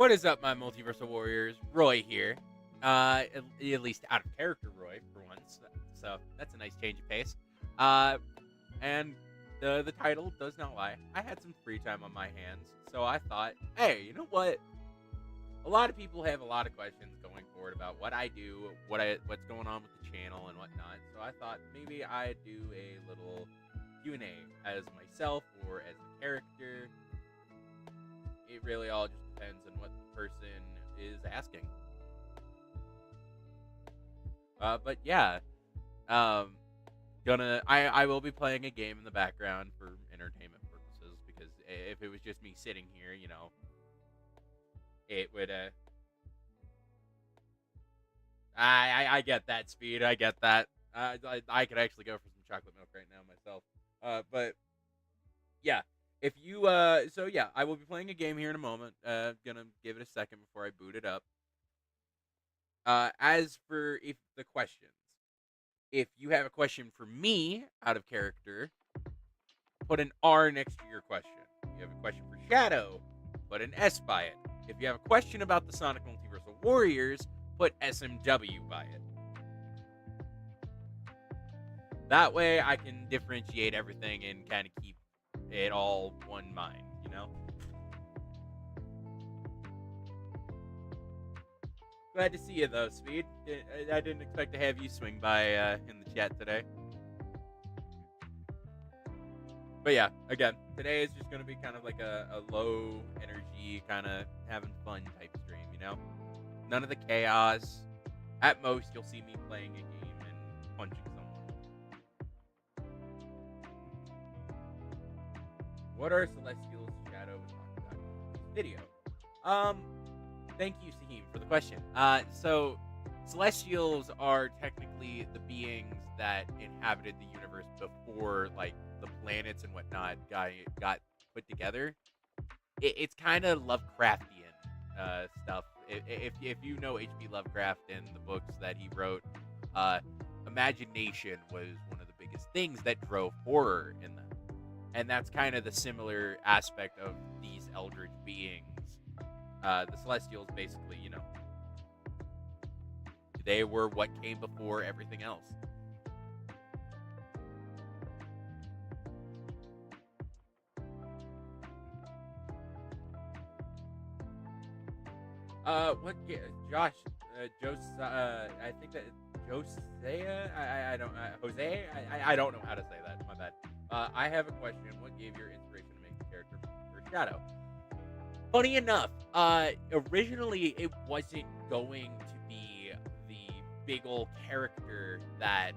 What is up, my Multiversal Warriors? Roy here. At least out of character Roy, for once. So that's a nice change of pace. And the title does not lie. I had some free time on my hands, so I thought, hey, you know what? A lot of people have a lot of questions going forward about what I do, what's going on with the channel and whatnot. So I thought maybe I'd do a little Q&A as myself or as a character. It really all just depends on what the person is asking. But yeah, I will be playing a game in the background for entertainment purposes, because if it was just me sitting here, you know, it would I get that, Speed. I get that. I could actually go for some chocolate milk right now myself. But yeah, if you so yeah, I will be playing a game here in a moment. Gonna give it a second before I boot it up. As for if the questions, if you have a question for me out of character, put an R next to your question. If you have a question for Shadow, put an S by it. If you have a question about the Sonic Multiversal Warriors, put SMW by it. That way I can differentiate everything and kind of keep it all one mind, you know? Glad to see you, though, Speed. I didn't expect to have you swing by in the chat today. But yeah, again, today is just going to be kind of like a low energy, kind of having fun type stream, you know? None of the chaos. At most, you'll see me playing a game and punching someone. What are Celestial's Shadow talking about in this video? Thank you, Saheem, for the question. So Celestials are technically the beings that inhabited the universe before, like, the planets and whatnot got put together. It's kind of Lovecraftian stuff. If you know H.P. Lovecraft and the books that he wrote, imagination was one of the biggest things that drove horror in them. And that's kind of the similar aspect of these eldritch beings. The Celestials, basically, you know, they were what came before everything else. What? Josh, I think that Josea. I don't. Jose. I don't know how to say that. My bad. I have a question. What gave your inspiration to make the character for Shadow? Funny enough, originally it wasn't going to be the big old character that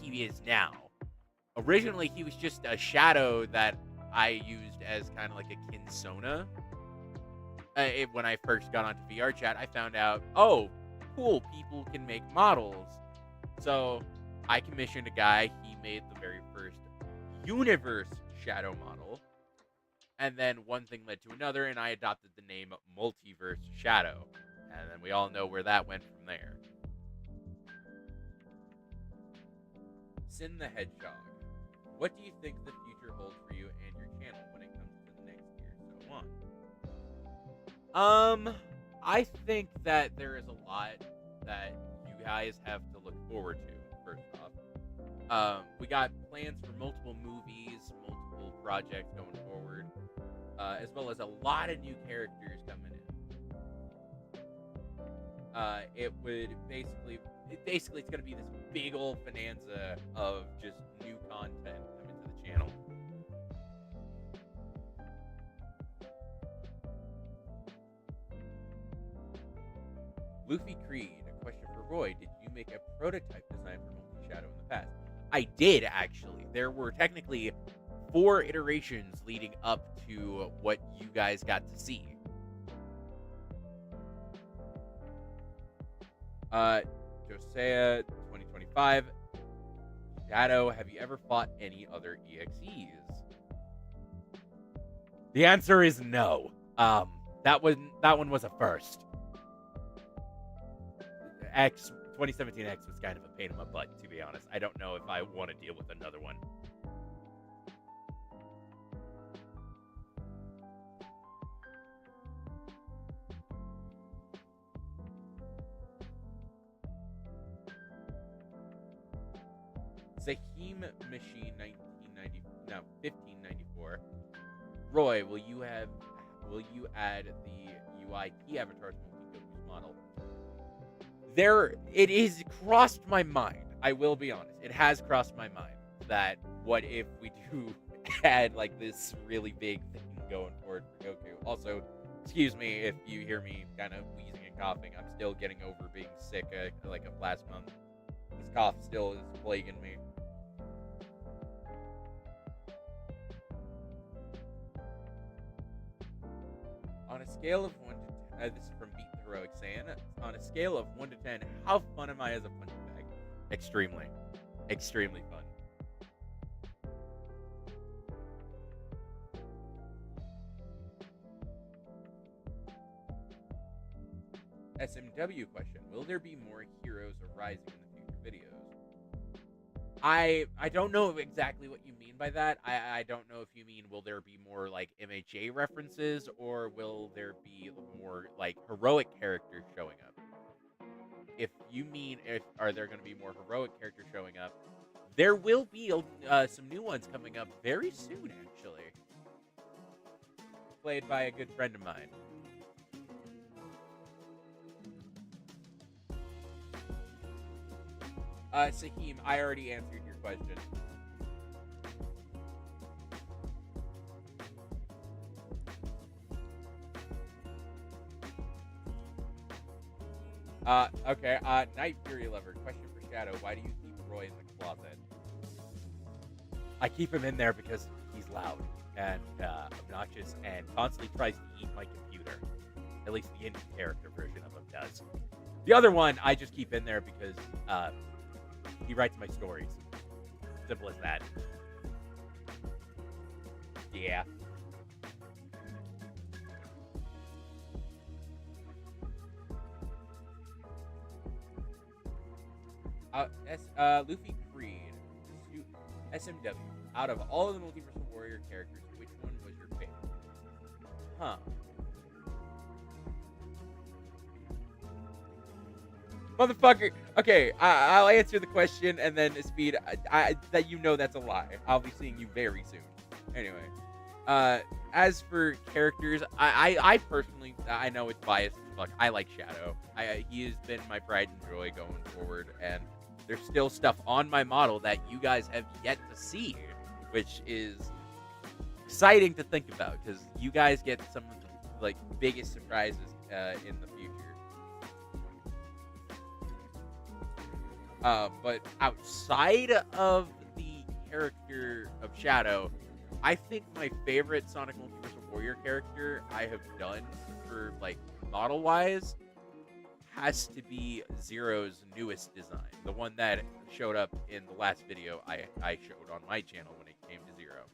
he is now. Originally, he was just a shadow that I used as kind of like a kinsona. When I first got onto VR chat, I found out, oh, cool, people can make models. So I commissioned a guy. He made the very first universe shadow model. And then one thing led to another, and I adopted the name Multiverse Shadow. And then we all know where that went from there. Sin the Hedgehog. What do you think the future holds for you and your channel when it comes to the next year, so on? I think that there is a lot that you guys have to look forward to, first off. We got plans for multiple movies, multiple projects going forward, as well as a lot of new characters coming in. It would basically it's going to be this big old bonanza of just new content coming to the channel. Luffy Creed, a question for Roy. Did you make a prototype design for Multi-Shadow in the past? I did, actually. There were technically 4 iterations leading up to what you guys got to see. Josea 2025. Shadow, have you ever fought any other EXEs? The answer is no. That one was a first. 2017 X was kind of a pain in my butt, to be honest. I don't know if I want to deal with another one. Zahim Machine 1990, no, 1594. Roy, will you add the UI key avatars multi-focus model? It is crossed my mind. I will be honest. It has crossed my mind that what if we do add like this really big thing going forward for Goku. Also, excuse me if you hear me kind of wheezing and coughing. I'm still getting over being sick like of last month. This cough still is plaguing me. On a scale of 1 to 10, this is from Beat the Heroic saying, on a scale of 1 to 10, how fun am I as a punching bag? Extremely. Extremely fun. SMW question, will there be more heroes arising in the future videos? I don't know exactly what you mean by that. I don't know if you mean will there be more like MHA references or will there be more like heroic characters showing up? If you mean are there going to be more heroic characters showing up, there will be some new ones coming up very soon actually. Played by a good friend of mine. Sahim, I already answered your question. Okay, Night Fury Lover, question for Shadow, why do you keep Roy in the closet? I keep him in there because he's loud and obnoxious and constantly tries to eat my computer. At least the indie character version of him does. The other one, I just keep in there because, he writes my stories. Simple as that. Yeah. Luffy Creed, SMW. Out of all of the Multiversal Warrior characters, which one was your favorite? Huh. Motherfucker. Okay, I'll answer the question and then Speed. That that's a lie. I'll be seeing you very soon. Anyway, as for characters, I personally, I know it's biased as fuck. I like Shadow. He has been my pride and joy going forward, and there's still stuff on my model that you guys have yet to see, which is exciting to think about because you guys get some of the like biggest surprises in the future. But outside of the character of Shadow, I think my favorite Sonic Multiversal Warrior character I have done for like model wise has to be Zero's newest design, the one that showed up in the last video I showed on my channel when it came to Zero.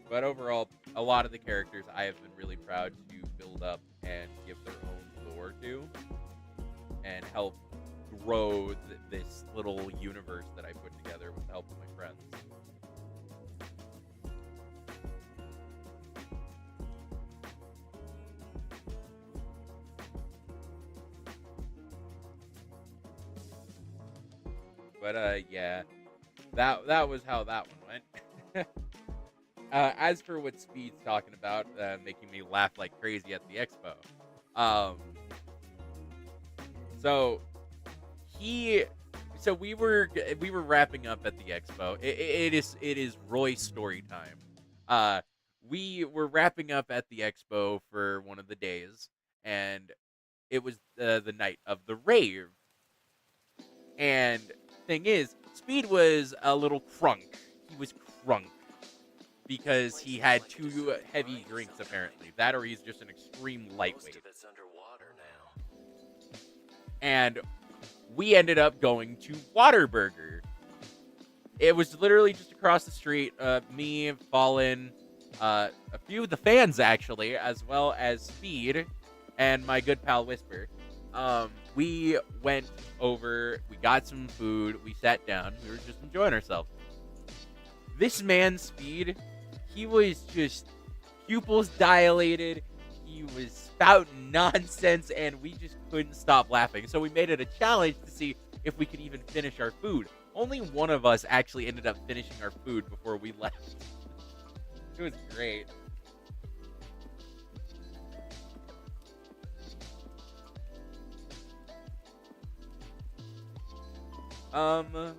But overall, a lot of the characters I have been really proud to build up and give their own lore to and help grow this little universe that I put together with the help of my friends. But yeah, that was how that one went. As for what Speed's talking about, making me laugh like crazy at the Expo. So we were wrapping up at the Expo. It is Roy's story time. We were wrapping up at the Expo for one of the days, and it was the night of the rave. And thing is, Speed was a little crunk. He was crunk because he had too heavy drinks, apparently. That or he's just an extreme lightweight. Most of it's underwater now. And we ended up going to Waterburger. It was literally just across the street. Me, Fallen, a few of the fans, actually, as well as Speed, and my good pal Whisper. We went over, we got some food, we sat down, we were just enjoying ourselves. This man, Speed, he was just pupils dilated. He was spouting nonsense, and we just couldn't stop laughing. So we made it a challenge to see if we could even finish our food. Only one of us actually ended up finishing our food before we left. It was great.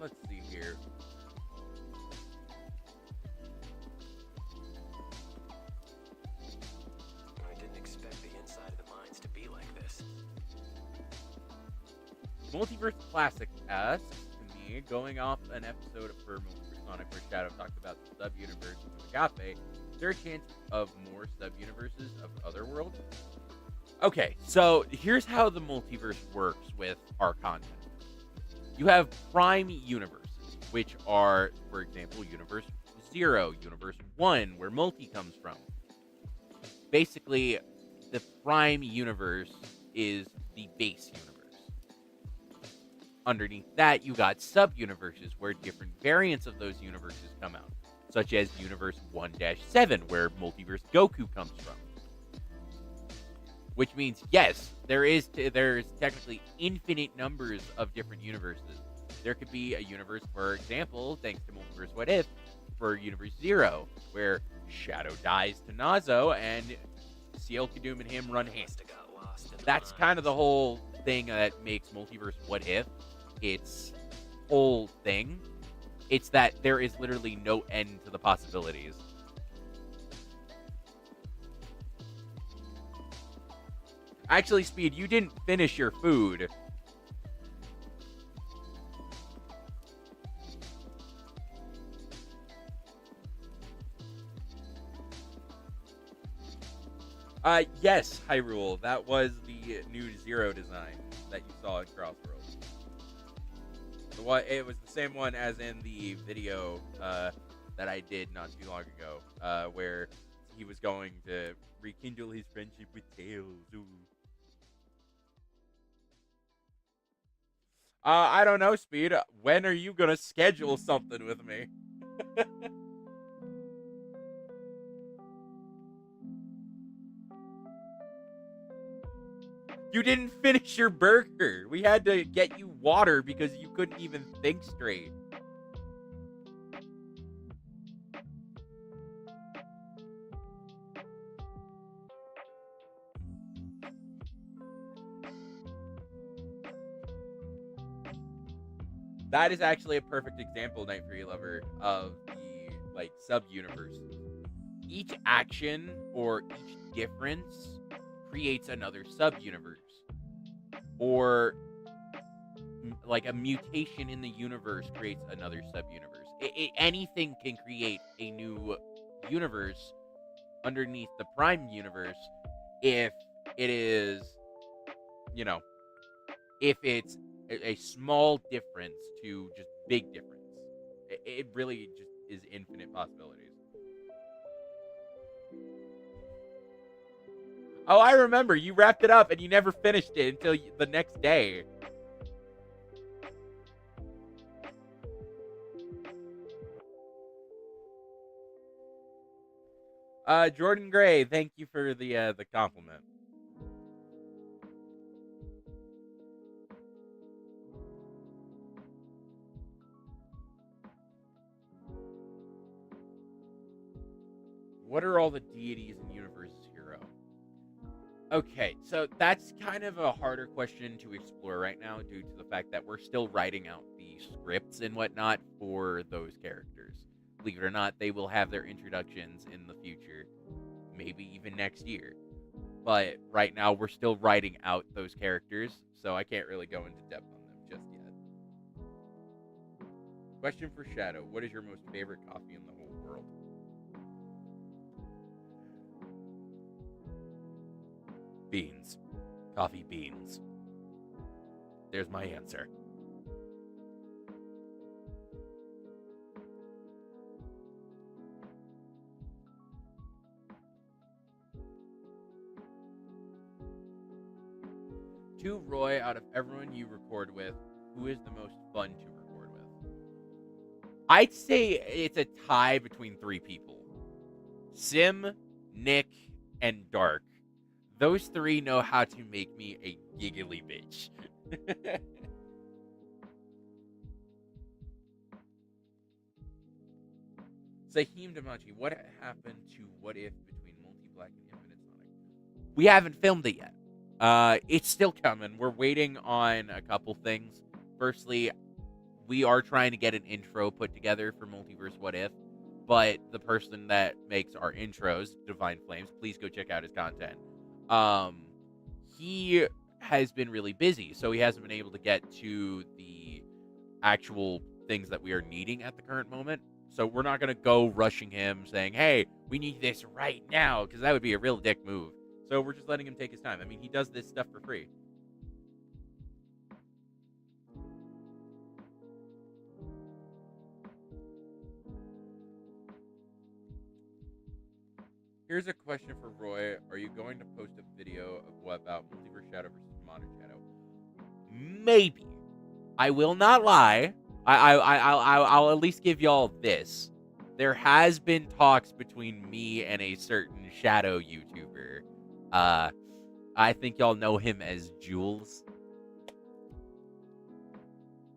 Let's see here. I didn't expect the inside of the mines to be like this. Multiverse Classic asks me, going off an episode for Multiverse Sonic where Shadow talked about the sub-universe of Agape, is there a chance of more sub-universes of other worlds? Okay, so here's how the multiverse works with our content. You have prime universes, which are, for example, Universe 0, Universe 1, where Multi comes from. Basically, the prime universe is the base universe. Underneath that, you got sub-universes where different variants of those universes come out, such as Universe 1-7, where Multiverse Goku comes from. Which means, yes, there's technically infinite numbers of different universes. There could be a universe, for example, thanks to Multiverse What If, for Universe 0, where Shadow dies to Nazo, and Ciel Kadum and him run hand. That's kind of the whole thing that makes Multiverse What If its whole thing. It's that there is literally no end to the possibilities. Actually, Speed, you didn't finish your food. Yes, Hyrule. That was the new Zero design that you saw in Crossroads. It was the same one as in the video that I did not too long ago, where he was going to rekindle his friendship with Tails. Ooh. I don't know, Speed. When are you gonna schedule something with me? You didn't finish your burger. We had to get you water because you couldn't even think straight. That is actually a perfect example, Night Fury Lover, of the sub-universes. Each action or each difference creates another sub-universe. Or a mutation in the universe creates another sub-universe. Anything can create a new universe underneath the prime universe if it is, if it's a small difference to just big difference. It really just is infinite possibilities. Oh, I remember. You wrapped it up and you never finished it until the next day. Jordan Gray, thank you for the compliment. What are all the deities in Universe Zero? Okay, so that's kind of a harder question to explore right now due to the fact that we're still writing out the scripts and whatnot for those characters. Believe it or not, they will have their introductions in the future, maybe even next year. But right now, we're still writing out those characters, so I can't really go into depth on them just yet. Question for Shadow: what is your most favorite coffee in the whole world? Beans. Coffee beans. There's my answer. To Roy, out of everyone you record with, who is the most fun to record with? I'd say it's a tie between three people. Sim, Nick, and Dark. Those three know how to make me a giggly bitch. Saheem Damachi, what happened to What If between Multi-Black and Infinite Sonic? We haven't filmed it yet. It's still coming. We're waiting on a couple things. Firstly, we are trying to get an intro put together for Multiverse What If, but the person that makes our intros, Divine Flames, please go check out his content. He has been really busy, so he hasn't been able to get to the actual things that we are needing at the current moment. So we're not going to go rushing him saying, hey, we need this right now, because that would be a real dick move. So we're just letting him take his time. I mean, he does this stuff for free. Here's a question for Roy. Are you going to post a video of what about Multiverse Shadow versus Modern Shadow? Maybe. I will not lie. I'll at least give y'all this. There has been talks between me and a certain Shadow YouTuber. I think y'all know him as Jules.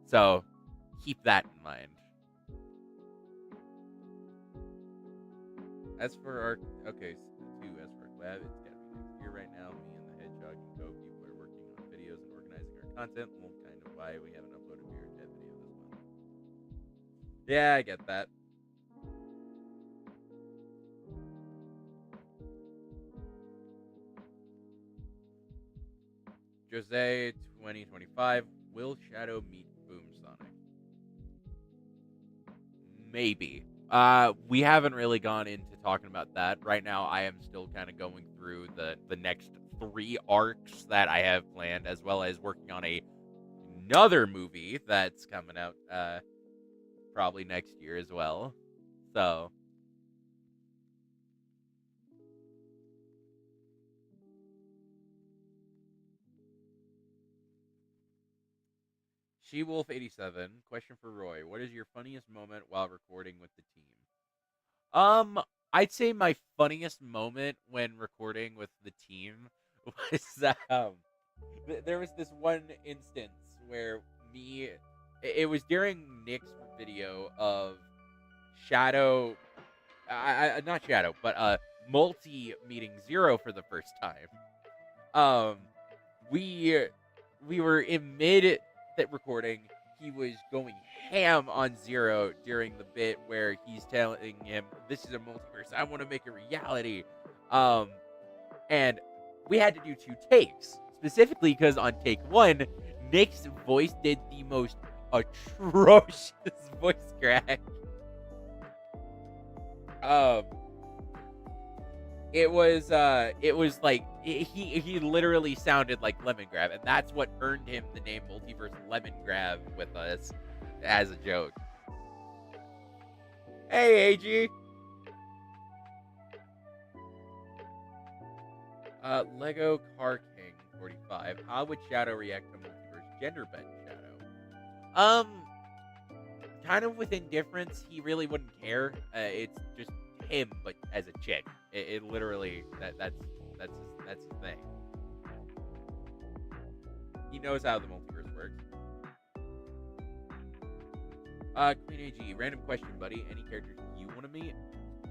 So keep that in mind. As for our as for our collab, it's gotta be next year right now. Me and the Hedgehog and Go people are working on videos and organizing our content. Well, kind of why we haven't uploaded your dead video this month. Yeah, I get that. Jose 2025, will Shadow meet Boom Sonic? Maybe. We haven't really gone into talking about that. Right now, I am still kind of going through the next 3 arcs that I have planned, as well as working on another movie that's coming out probably next year as well. So She-Wolf87, question for Roy. What is your funniest moment while recording with the team? I'd say my funniest moment when recording with the team was there was this one instance where it was during Nick's video of Shadow, not Shadow, but Multi meeting Zero for the first time. We were in mid recording. He was going ham on Zero during the bit where he's telling him, "This is a multiverse. I want to make a reality." And we had to do 2 takes, specifically because on take 1, Nick's voice did the most atrocious voice crack. It was like he literally sounded like Lemon Grab, and that's what earned him the name Multiverse Lemon Grab with us as a joke. Hey, AG. Lego Car King 45. How would Shadow react to Multiverse gender bent Shadow? Kind of with indifference. He really wouldn't care. It's just him, but as a chick. It literally that's his thing. He knows how the multiverse works. Queen AG, random question, buddy. Any characters you want to meet?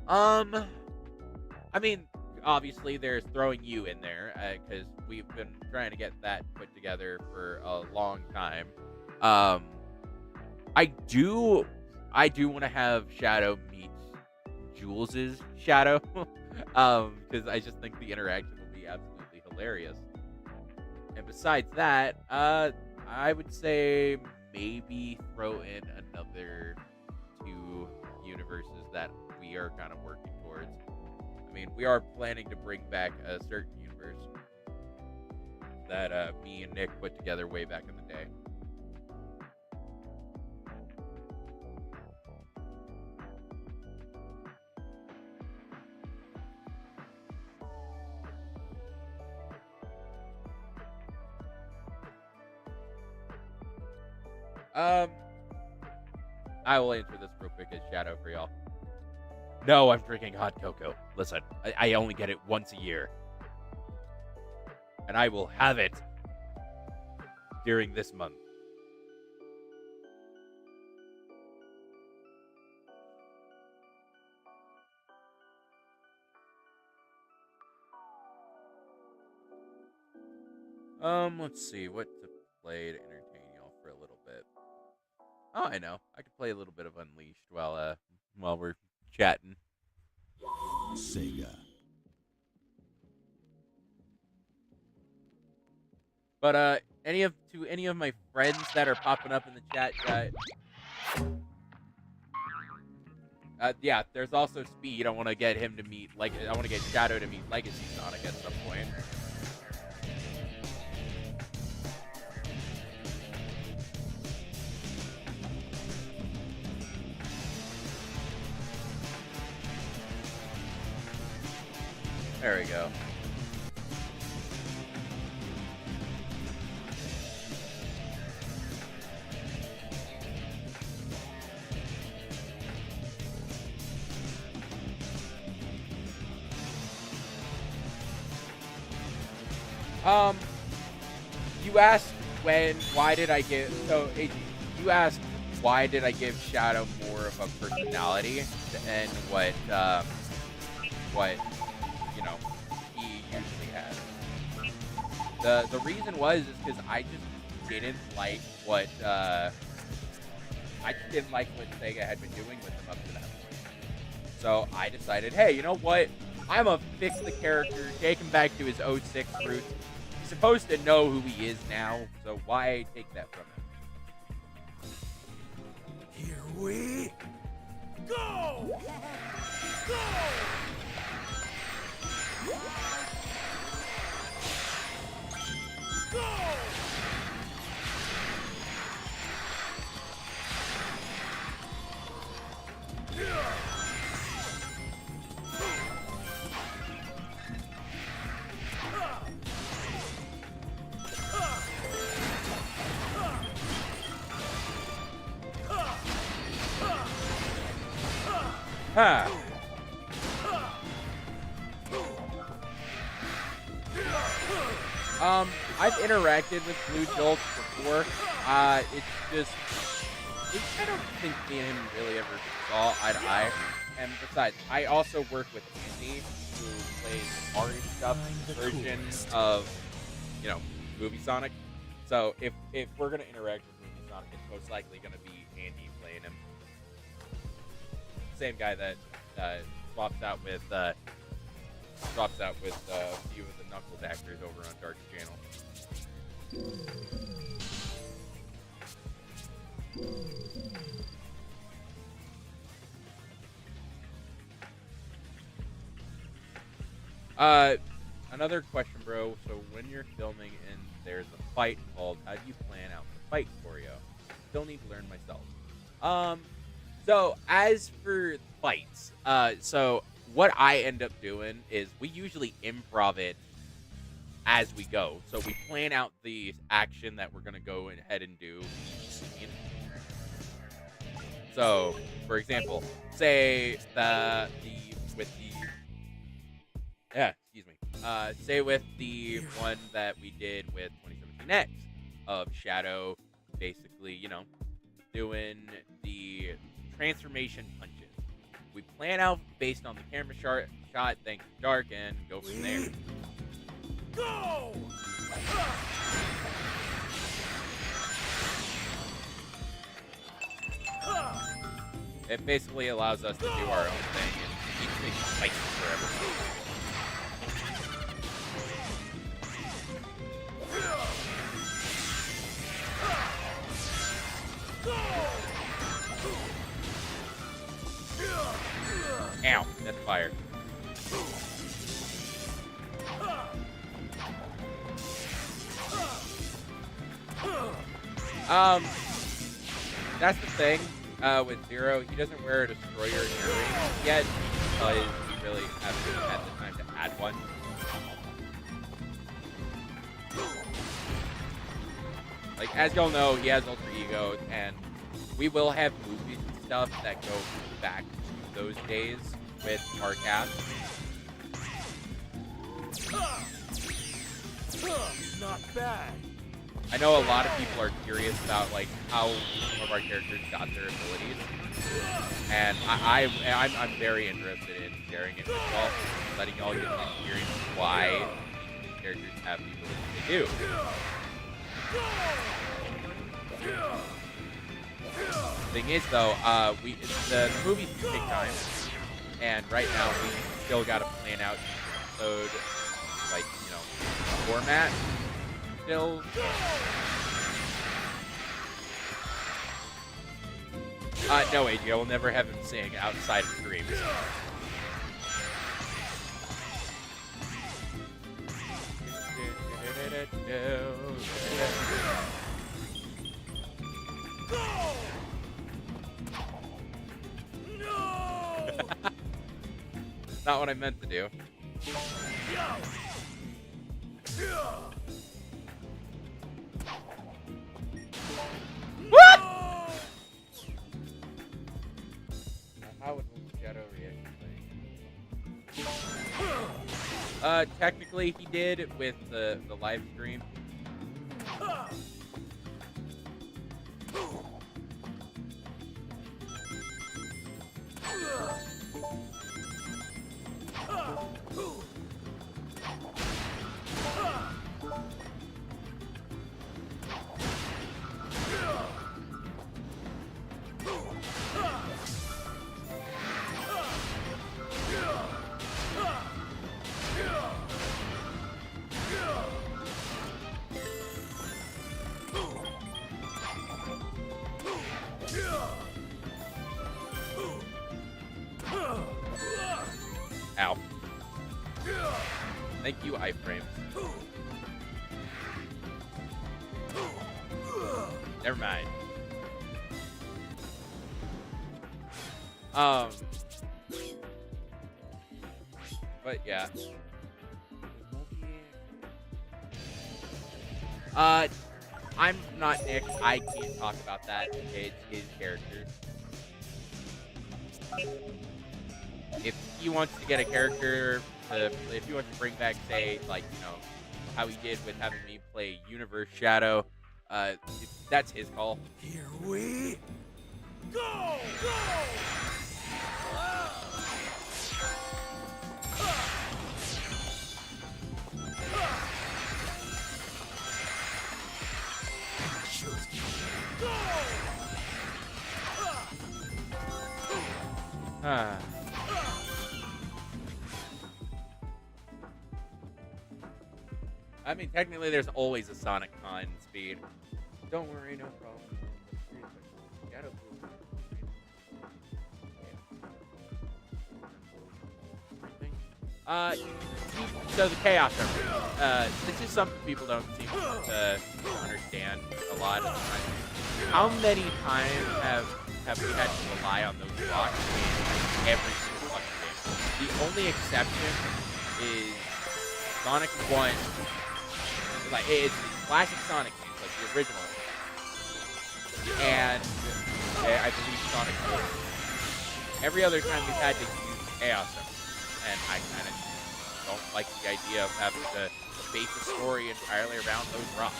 I mean, obviously there's throwing you in there because we've been trying to get that put together for a long time. I do want to have Shadow meet Jules's Shadow because I just think the interaction will be absolutely hilarious. And besides that, I would say maybe throw in another 2 universes that we are kind of working towards. I mean, we are planning to bring back a certain universe that me and Nick put together way back in the day. I will answer this real quick as Shadow for y'all. No, I'm drinking hot cocoa. Listen, I only get it once a year. and I will have it during this month. Let's see what to play to entertain y'all for a little bit. Oh, I know. I could play a little bit of Unleashed while we're chatting. Sega. But any of my friends that are popping up in the chat, yeah, there's also Speed. I want to get him to meet I want to get Shadow to meet Legacy Sonic at some point. There we go. You asked why did I give, you asked why did I give Shadow more of a personality than what, you know, he usually has. The reason is because I just didn't like what, Sega had been doing with him up to that point. So I decided, hey, you know what? I'm gonna fix the character, take him back to his 06 roots. He's supposed to know who he is now, so why take that from him? Here we go! Go! Go! Huh. I've interacted with Blue Jolt before. I don't think me and him really ever saw eye to eye. And besides, I also work with Andy, who plays Mario stuff version of, Movie Sonic. So if we're gonna interact with Movie Sonic, it's most likely gonna be Andy playing him. Same guy that swaps out with a few of the Knuckles actors over on Dark's channel. Another question, bro. So when you're filming and there's a fight involved, how do you plan out the fight choreo? Still need to learn myself. So as for fights, so what I end up doing is we usually improv it as we go. So we plan out the action that we're gonna go ahead and do each scene. So, for example, say say with the one that we did with 2017X of Shadow, basically, doing the transformation punches. We plan out based on the camera shot, thanks to Dark, and go from there. Go! It basically allows us to do our own thing and keep things spicy for everyone. Ow, that's fire. That's the thing with Zero. He doesn't wear a destroyer earring yet because he really hasn't had the time to add one. Like, as y'all know, he has Ultra Ego, and we will have movies and stuff that go back to those days with our cast. Not bad. I know a lot of people are curious about like how some of our characters got their abilities, and I'm very interested in sharing it with y'all, letting y'all get to experience why these characters have the abilities they do. Thing is, though, the movies do take time, and right now we still got to plan out each episode, like format. Still. No, AJ, I will never have him sing outside of streams. Not what I meant to do. What? How would Shadow react to playing? Technically he did with the live stream. Ow. Thank you, iframes. Never mind. But yeah. I'm not Nick. I can't talk about that. It's his character. If he wants to get a character if he wants to bring back, say, like, how he did with having me play Universe Shadow, that's his call. Here we go! I mean, technically, there's always a Sonic Con speed. Don't worry, no problem. So the Chaos Emerald. This is something people don't seem to understand a lot of the time. How many times have we had to rely on those blocks in every single fucking game? The only exception is Sonic 1. Like, it's classic Sonic games, like the original. And I believe Sonic 4. Every other time we've had to use Chaos Emerald. And I kind of don't like the idea of having to base a story entirely around those rocks.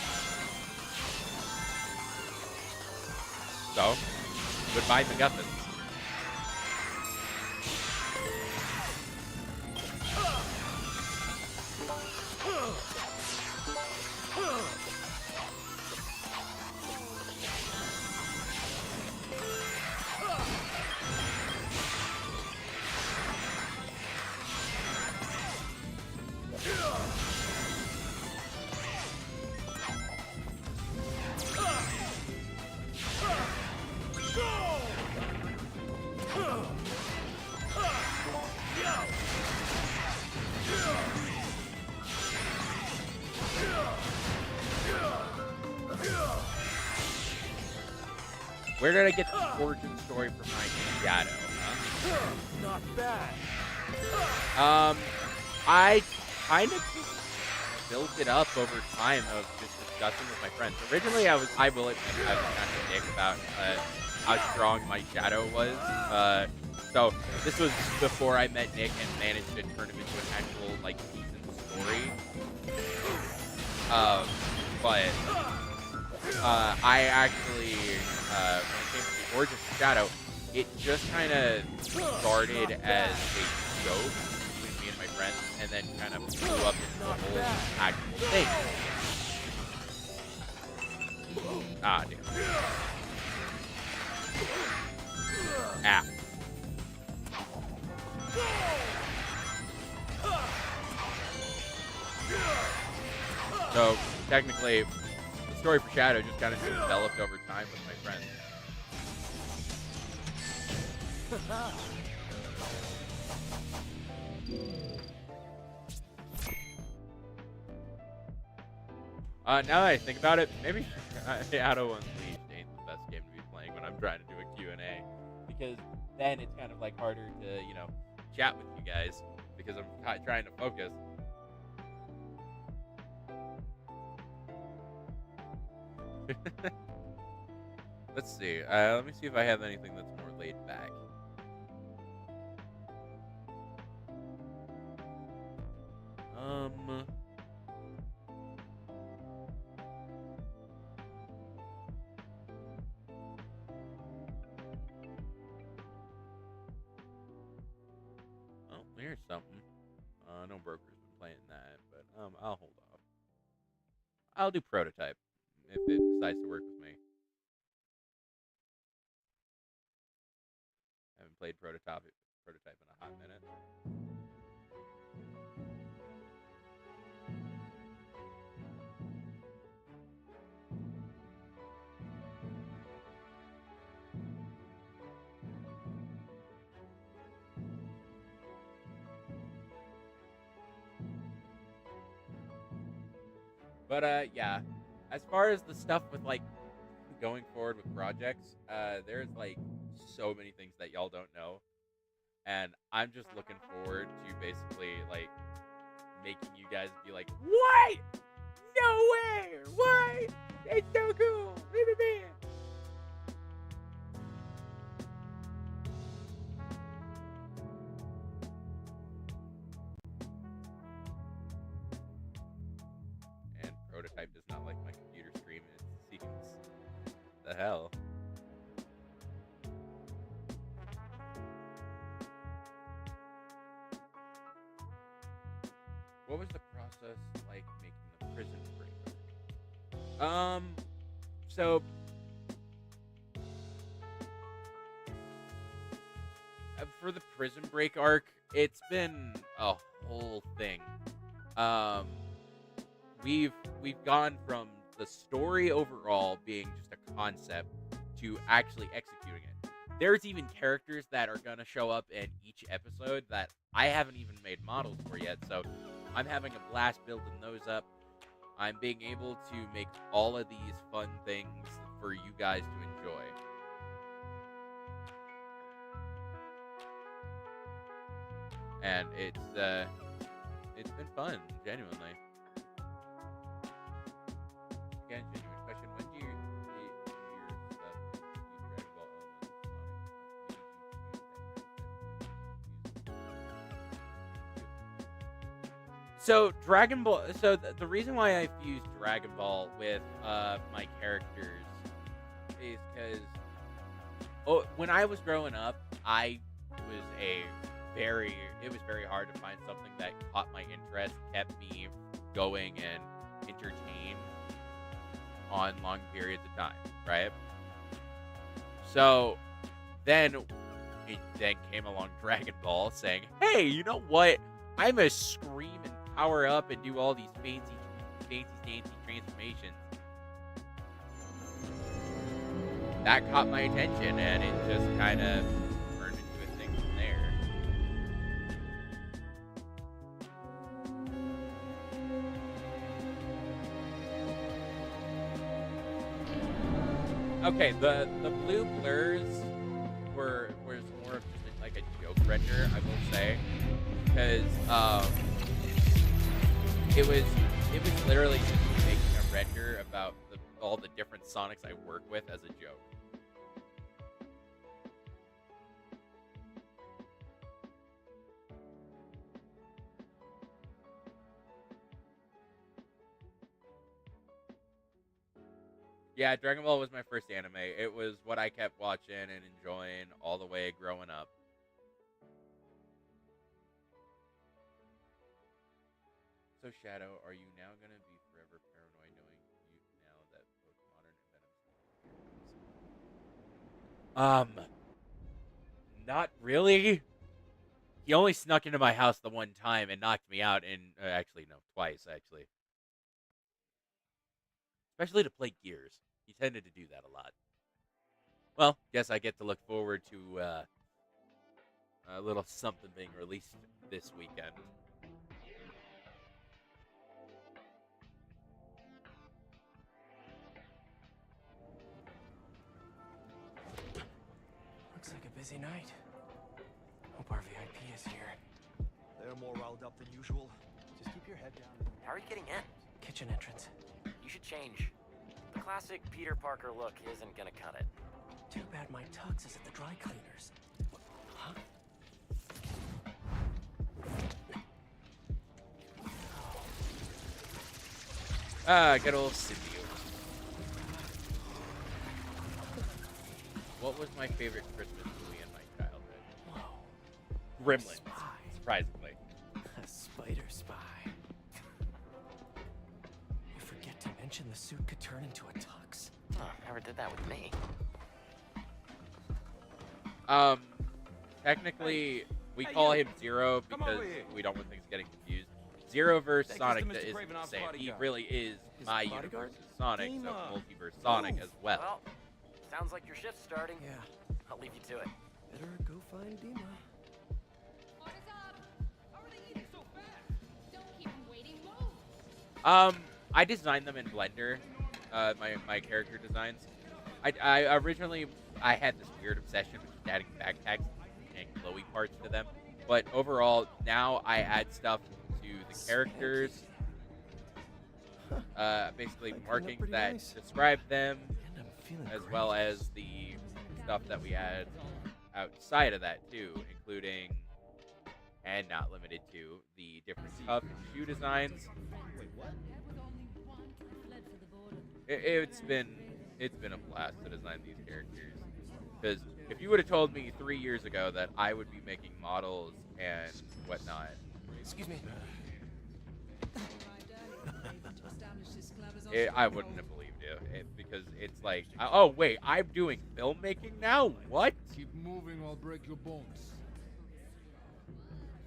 So, goodbye MacGuffins. Where did I get the origin story for my Shadow, huh? Not bad. I kind of just built it up over time of just discussing with my friends. Originally, I will admit, I was kind of dick about how strong my Shadow was. So this was before I met Nick and managed to turn him into an actual, like, decent story. But I actually, when it came to the Origins of Shadow, it just kind of started as a joke between me and my friends, and then kind of blew up into the whole actual thing. Ah, damn. Ah. So, technically, the story for Shadow just kind of developed over time with my friends. Now that I think about it, maybe Shadow Unleashed ain't the best game to be playing when I'm trying to do a Q&A. Because then it's kind of like harder to, you know, chat with you guys because I'm trying to focus. Let's see. Let me see if I have anything that's more laid back. Oh, here's something. No broker's been playing that, but I'll hold off. I'll do Prototype if it decides to work with me. I haven't played Prototype in a hot minute. But yeah, as far as the stuff with like going forward with projects, there's like so many things that y'all don't know, and I'm just looking forward to basically like making you guys be like, what? No way! What? It's so cool! And Prototype does not like my computer stream, and it seems the hell. What was the process like making the prison break? So for the prison break arc, it's been a whole thing. We've gone from the story overall being just a concept to actually executing it. There's even characters that are gonna show up in each episode that I haven't even made models for yet, so I'm having a blast building those up. I'm being able to make all of these fun things for you guys to enjoy. And it's been fun, genuinely. Again, genuine question: when do your stuff use Dragon Ball elements? So Dragon Ball. So the reason why I fused Dragon Ball with my characters is because when I was growing up, it was very hard to find something that caught my interest, kept me going and entertained on long periods of time, right? So then came along Dragon Ball saying, hey, you know what? I'm gonna scream and power up and do all these fancy transformations. That caught my attention, and it just kind of turned into a thing from there. Okay, the blue blurs was more of just like a joke render, I will say, because it was literally just making a render about all the different Sonics I work with as a joke. Yeah, Dragon Ball was my first anime. It was what I kept watching and enjoying all the way growing up. So, Shadow, are you now gonna be forever paranoid knowing you now that both modern and Venom? Not really. He only snuck into my house the one time and knocked me out, and actually, no, twice actually. Especially to play Gears. He tended to do that a lot. Well, guess I get to look forward to a little something being released this weekend. Looks like a busy night. Hope our VIP is here. They're more riled up than usual. Just keep your head down. How are you getting in? Kitchen entrance. You should change. The classic Peter Parker look isn't gonna cut it. Too bad my tux is at the dry cleaners. Huh? Good old Cindy. What was my favorite Christmas movie in my childhood? Whoa. Gremlins, Spy. surprisingly. A spider spy. You forget to mention the suit could turn into a tux. Huh, never did that with me. Technically, we call him Zero because we don't want things getting confused. Zero versus Sonic Mr. is the Cravenoff's same. He bodyguard. really is His my bodyguard? universe is Sonic, Team so up. Multiverse Sonic as well. Well, sounds like your shift's starting. Yeah. I'll leave you to it. Better go find Dima. What is up? How are they eating so fast? Don't keep them waiting. Move. I designed them in Blender, my character designs. I originally I had this weird obsession with just adding backpacks and glowy parts to them, but overall now I add stuff to the characters, basically markings pretty that nice. describe them, And I'm feeling as great. well as the stuff that we add outside of that too, including and not limited to the different cuff and shoe designs. It's been a blast to design these characters, because if you would have told me 3 years ago that I would be making models and whatnot, Excuse me. I wouldn't have believed you, because it's like, oh wait, I'm doing filmmaking now? What? Keep moving or I'll break your bones.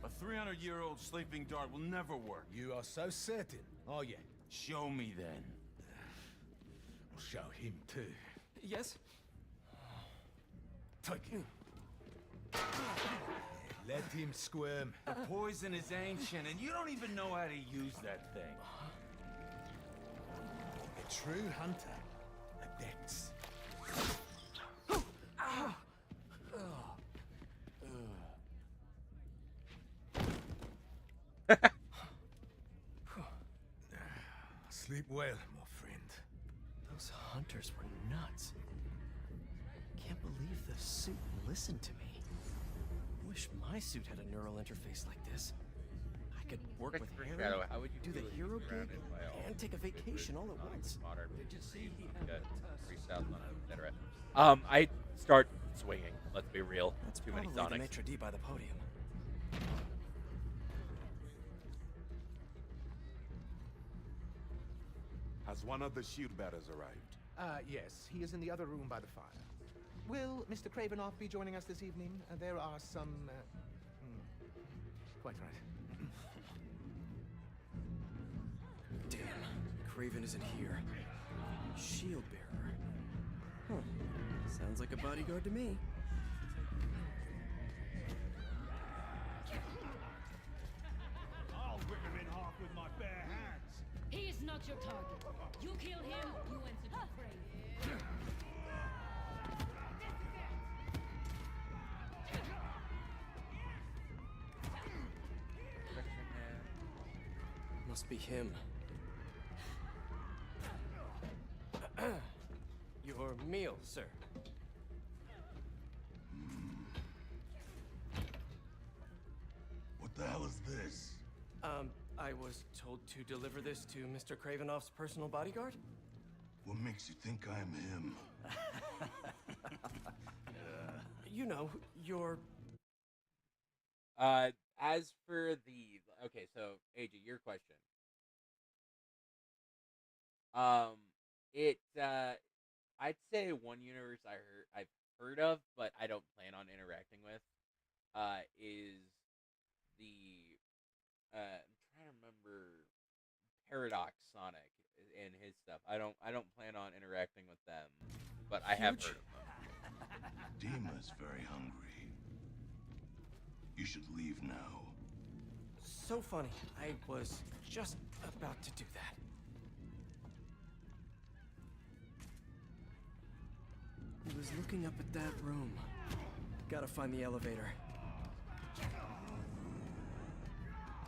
A 300-year-old sleeping dart will never work. You are so certain, are you? Show me then. I'll show him too. Yes? Take him. Let him squirm. The poison is ancient, and you don't even know how to use that thing. A true hunter. Adepts. Sleep well, my friend. Those hunters were nuts. Can't believe the suit listened to me. Wish my suit had a neural interface like this. I could work with Christopher Harry, Shadow, how would you do the feel if you hero were gig, surrounded by all and take a good vacation all at Sonic once. modern got freestyles on it, etc. I start swinging. Let's be real. That's Too many probably the Sonics. maitre d' by the podium. Has one of the shield bearers arrived? Yes, he is in the other room by the fire. Will Mr. Cravenoff be joining us this evening? There are some, quite right. Damn, Craven isn't here. Shield bearer. Huh. Sounds like a bodyguard to me. I'll rip him in half with my bare hands. He is not your target. You kill him, you enter the fray. Must be him. Your meal, sir. What the hell is this? I was told to deliver this to Mr. Cravenoff's personal bodyguard. What makes you think I'm him? You know, you're... As for the okay, so AJ, your question. It I'd say one universe I've heard of, but I don't plan on interacting with. Is the I'm trying to remember Paradox Sonic and his stuff. I don't plan on interacting with them, but I have heard of them. Dima's very hungry. You should leave now. So funny. I was just about to do that. He was looking up at that room. Gotta find the elevator.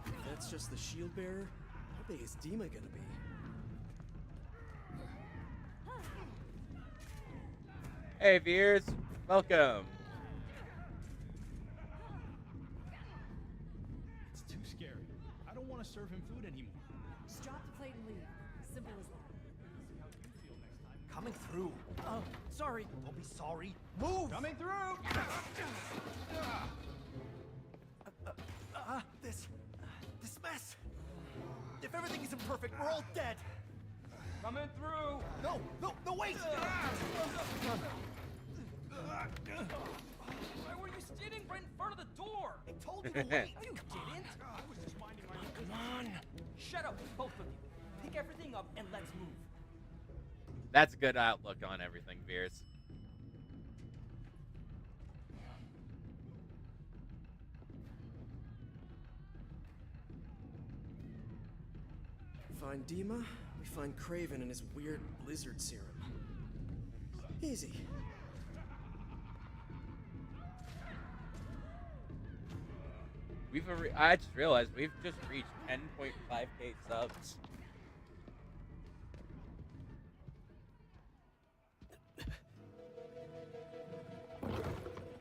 If that's just the shield bearer, how big is Dima gonna be? Hey, viewers, welcome. It's too scary. I don't want to serve him food anymore. Just drop the plate and leave. Simple as that. Coming through. Oh, sorry. Don't be sorry. Move! Coming through! This mess. If everything isn't perfect, we're all dead. Coming through! No, wait! Why were you standing right in front of the door? I told you to wait. You didn't. I was just minding my own Come on. Shut up, both of you. Pick everything up and let's move. That's a good outlook on everything, Veers. Find Dima, we find Craven and his weird blizzard serum. Easy. I just realized we've just reached 10.5k subs.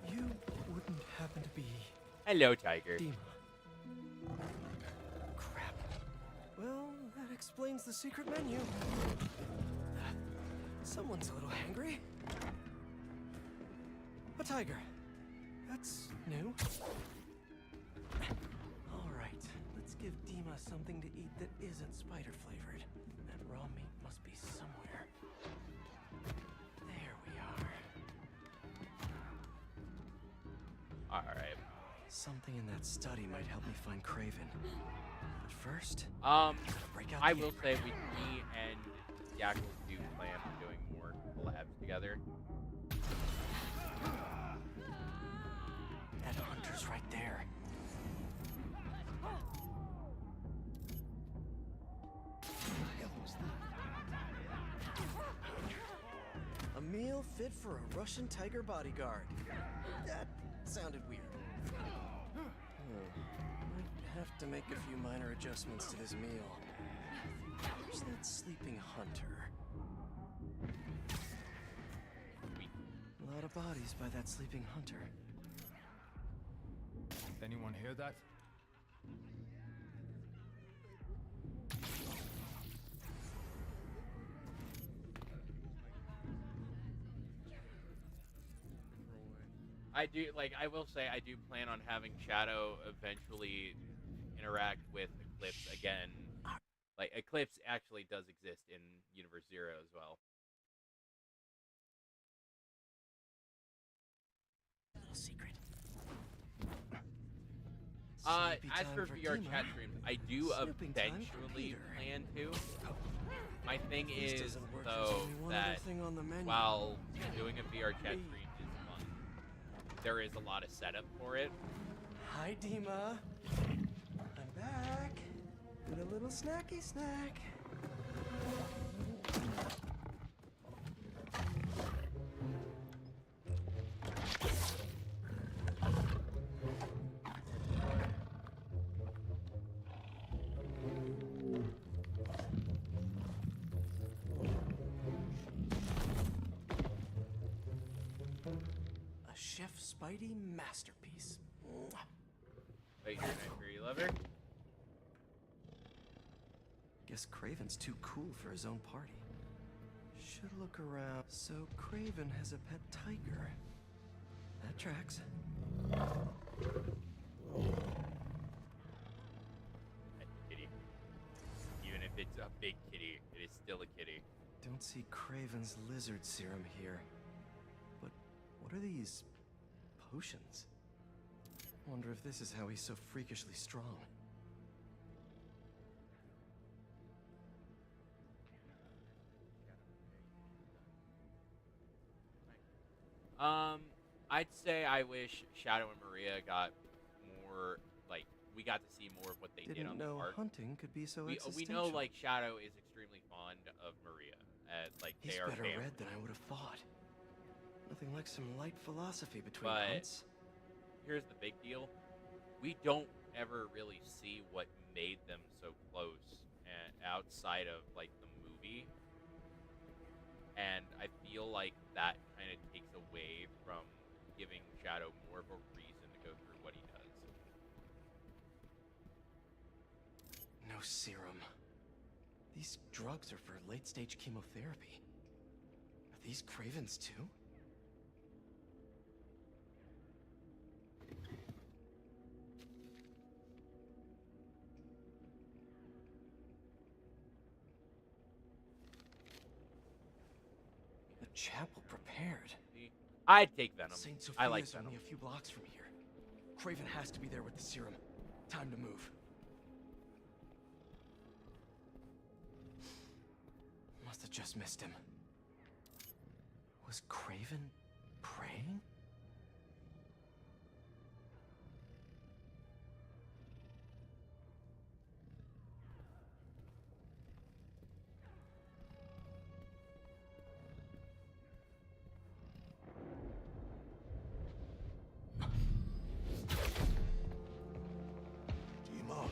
You wouldn't happen to be Hello, Tiger. Dima. Crap. Well, that explains the secret menu. Someone's a little hangry. A tiger. That's new. All right, let's give Dima something to eat that isn't spider flavored. That raw meat must be somewhere. There we are. All right. Something in that study might help me find Craven. But first, break out I the will say me and Yackles do plan on doing more collabs together. That hunter's right there. A meal fit for a Russian tiger bodyguard. That sounded weird. Might have to make a few minor adjustments to this meal. Where's that sleeping hunter? A lot of bodies by that sleeping hunter. Anyone hear that? I will say I do plan on having Shadow eventually interact with Eclipse again. Like, Eclipse actually does exist in Universe Zero as well. Little secret. As for VR chat streams, I do eventually plan to. My thing is, though, that while doing a VR chat stream is fun, there is a lot of setup for it. Hi, Dima. I'm back. With a little snacky snack. A Chef Spidey masterpiece. Mwah. Wait, you're an angry lover? Guess Craven's too cool for his own party. Should look around. So Craven has a pet tiger. That tracks. That's a kitty. Even if it's a big kitty, it is still a kitty. Don't see Craven's lizard serum here. But what are these potions? Wonder if this is how he's so freakishly strong. I'd say I wish Shadow and Maria got more, like, we got to see more of what they did Didn't on the know art. hunting could be so We existential. know, like, Shadow is extremely fond of Maria. Like, He's they are better family. read than I would have thought. Nothing like some light philosophy between But hunts. here's the big deal. We don't ever really see what made them so close outside of, like, the movie. And I feel like that kind of takes away from giving Shadow more of a reason to go through what he does. No serum. These drugs are for late-stage chemotherapy. Are these Cravens too? The chapel prepared. I'd take Venom. St. Sophia's I like Venom. only a few blocks from here. Craven has to be there with the serum. Time to move. Must have just missed him. Was Craven praying? Dima.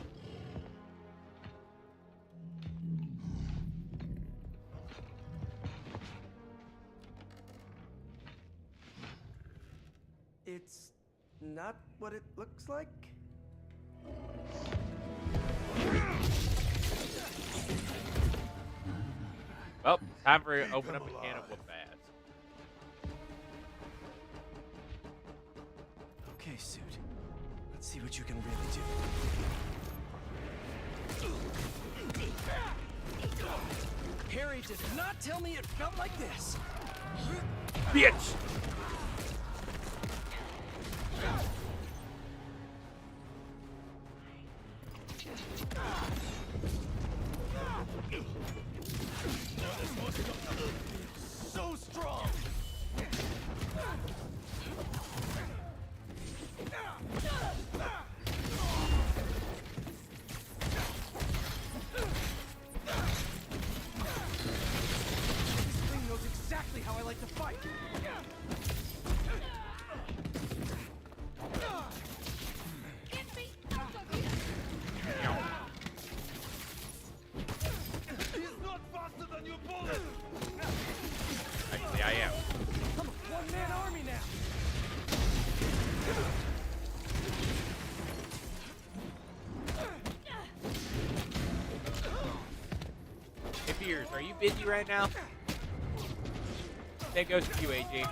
It's not what it looks like. Well, time for open up a can of whoop ass. Okay, Suit. Let's see what you can really do. Harry did not tell me it felt like this. Bitch! So strong. This thing knows exactly how I like to fight. It's me, Sophia. He's not faster than your bullet! Actually, I am. I'm a one-man army now. Hey, Beers, are you busy right now? That goes to you, AJ.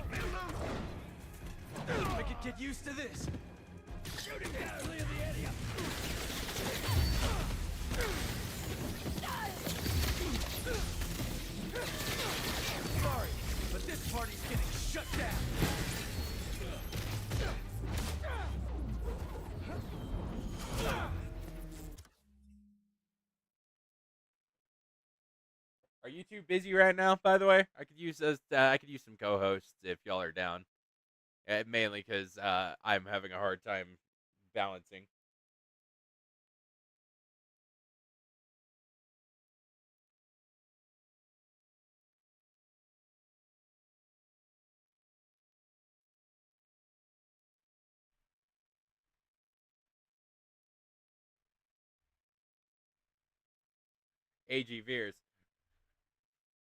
I could get used to this. Shooting down, clear the area. Sorry, but this party's getting shut down. Are you too busy right now? By the way, I could use those. I could use some co-hosts if y'all are down. Mainly because I'm having a hard time balancing. AG Veers,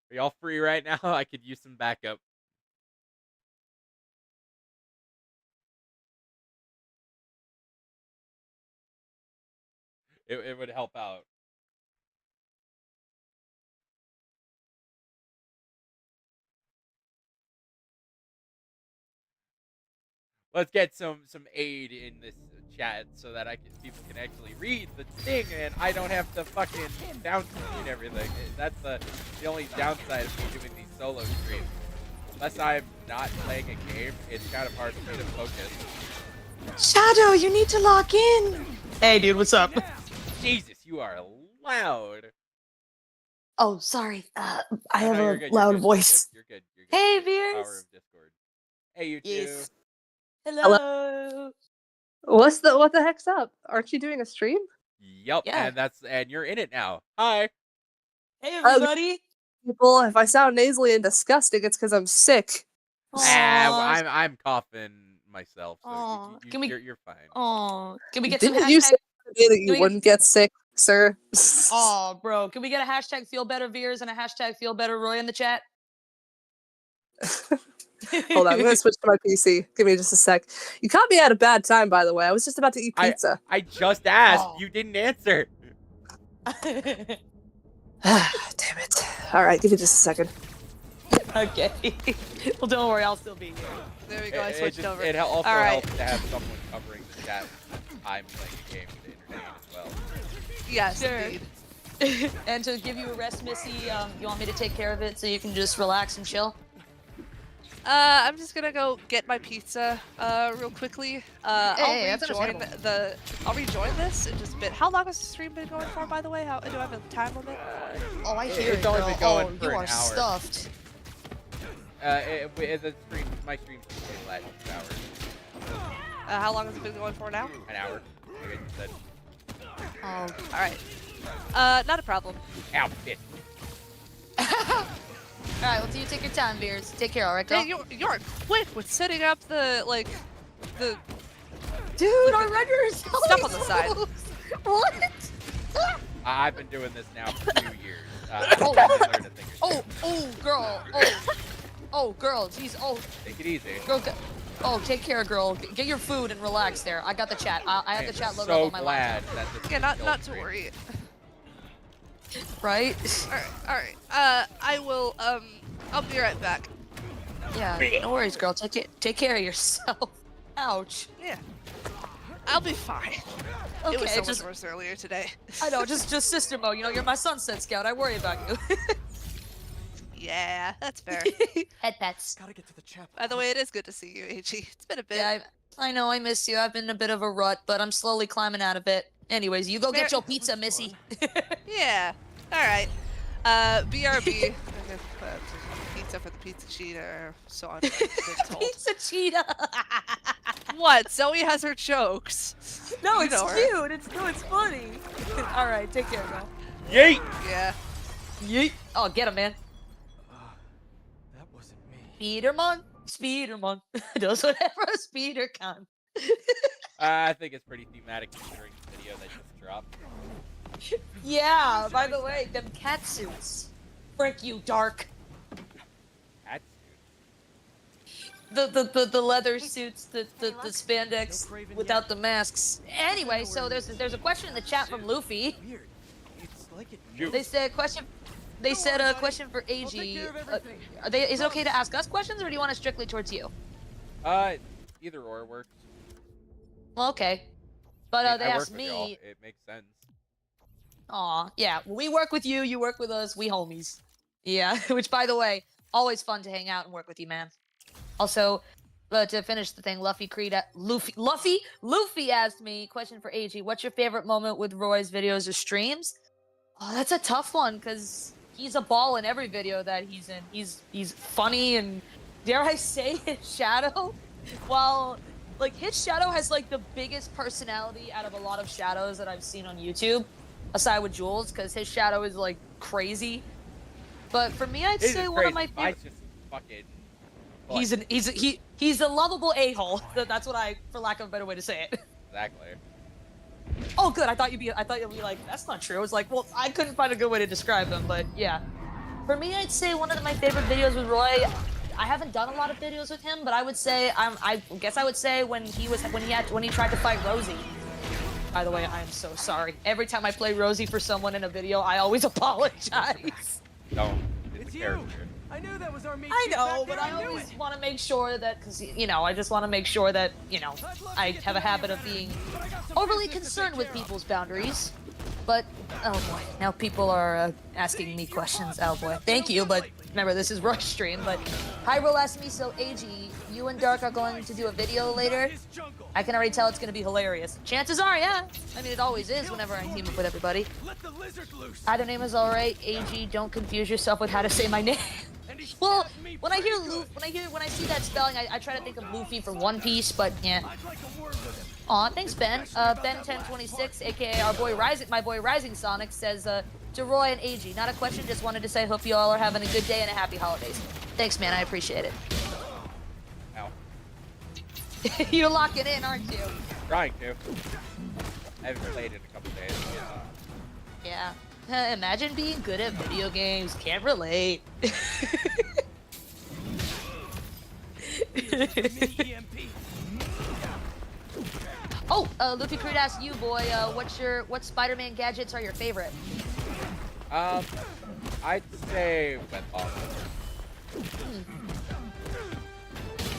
are y'all free right now? I could use some backup. It would help out. let's get some aid in this chat so that people can actually read the thing, and I don't have to fucking down screen everything. That's the only downside of me doing these solo streams. Unless I'm not playing a game, it's kind of hard for me to focus. Shadow, you need to lock in. Hey, dude, what's up? Jesus, you are loud. Oh, sorry. I No, have you're a good, loud you're good, voice. You're good. Hey, Power Veers. of Discord. Hey, you two. Yes. Hello. What the heck's up? Aren't you doing a stream? Yup, Yeah. and you're in it now. Hi. Hey, everybody. People, if I sound nasally and disgusting, it's because I'm sick. I'm coughing myself, so Aw, you're fine. Oh, can we get some Didn't you say hashtag? today that you wouldn't get sick, sir? Oh, bro, can we get a hashtag feel better Veers and a hashtag feel better Roy in the chat? Hold on, I'm gonna switch to my PC. Give me just a sec. You caught me at a bad time, by the way. I was just about to eat pizza. I just asked. Oh. You didn't answer. Damn it. Alright, give me just a second. Okay. Well, don't worry, I'll still be here. There we go, I switched over. It also All right. helps to have someone covering the chat. I'm playing a game to entertain as well. Yes, Sure. indeed. And to give you a rest, Missy, you want me to take care of it so you can just relax and chill? I'm just gonna go get my pizza, real quickly. Hey, I'll that's rejoin understandable. I'll rejoin this in just a bit. How long has the stream been going for, by the way? Do I have a time limit? Oh, I hear It's it, only girl. been going Oh, for you an are hour. stuffed. My stream usually lasts 2 hours. How long has it been going for now? An hour. Like I just said. Oh. Alright. Not a problem. Ow, bitch. Alright, well, you take your time, Veers. Take care, alright, girl? Hey, you're quick with setting up the Dude, our render is stuff on the side. What? I've been doing this now for 2 years. Oh. I've learned a thing or two. Oh, girl. Oh, girl. Jeez. Oh, Take it easy. girl. Take care, girl. Get your food and relax there. I got the chat. I have the chat loaded up so on my glad laptop. that this Yeah, is not still to stream. worry. Right? Alright. I will I'll be right back. Yeah, no worries, girl. Take care of yourself. Ouch. Yeah. I'll be fine. Okay, It was so just much worse earlier today. I know, just sister mode. You know, you're my Sunset Scout. I worry about you. Yeah, that's fair. Head pets. Gotta get to the chapel. By the way, it is good to see you, AG. It's been a bit. Yeah, I know. I missed you. I've been in a bit of a rut, but I'm slowly climbing out of it. Anyways, you go get your pizza, Missy. Yeah. Alright. BRB. Pizza for the pizza cheater. So I'm told. Pizza cheetah. What? Zoe has her jokes. No, You it's know her. cute. It's funny. All right, take care, girl. Yeet! Yeah. Yeet. Oh, get him, man. That wasn't me. Speederman does whatever a speeder can. I think it's pretty thematic considering the video that just dropped. Yeah. By the way, them cat suits. Frick you, Dark. That's The leather suits, the spandex without the masks. Anyway, so there's a question in the chat from Luffy. Weird. It's like it. you. They said question. They said a question for AG. Is it okay to ask us questions, or do you want it strictly towards you? Either or works. Well, okay. But I mean, they I work asked with y'all. me. It makes sense. Aw, yeah. We work with you. You work with us. We homies. Yeah. Which, by the way, always fun to hang out and work with you, man. Also, but to finish the thing, Luffy asked me, question for AG, what's your favorite moment with Roy's videos or streams? Oh, that's a tough one, because he's a ball in every video that he's in. He's funny, and dare I say his shadow? While, like, his shadow has, like, the biggest personality out of a lot of shadows that I've seen on YouTube, aside with Jules, because his shadow is, like, crazy. But for me, I'd say one of my favorite... Mine's just fucking... He's a lovable a-hole. That's what for lack of a better way to say it. Exactly. Oh, good. I thought you'd be like, that's not true. It's like, well, I couldn't find a good way to describe him, but yeah. For me, I'd say one of my favorite videos with Roy. I haven't done a lot of videos with him, but I would say I guess I would say when he tried to fight Rosie. By the way, I am so sorry. Every time I play Rosie for someone in a video, I always apologize. Don't. the character. I knew that was our meat. I know, but I always want to make sure that, because, you know, I just want to make sure that, you know, I have a habit of being overly concerned with people's boundaries. But, oh boy, now people are asking me questions. Oh boy, thank you, but remember, this is Rush Stream. But Hyrule asked me, so AG, you and Dark are going to do a video later? I can already tell it's going to be hilarious. Chances are, yeah. I mean, it always is whenever I team up with everybody. Either name is alright. AG, don't confuse yourself with how to say my name. Well, when I see that spelling, I try to think of Luffy from One Piece, but yeah. Aw, thanks, Ben. Ben1026, aka my boy Rising Sonic, says, to Roy and AG, not a question, just wanted to say hope you all are having a good day and a happy holidays. Thanks, man, I appreciate it. Ow. You're locking in, aren't you? Trying to. I haven't played in a couple days. Yeah. Imagine being good at video games. Can't relate. Oh, Luffy Creed asked you, boy, what Spider-Man gadgets are your favorite? I'd say wet ball.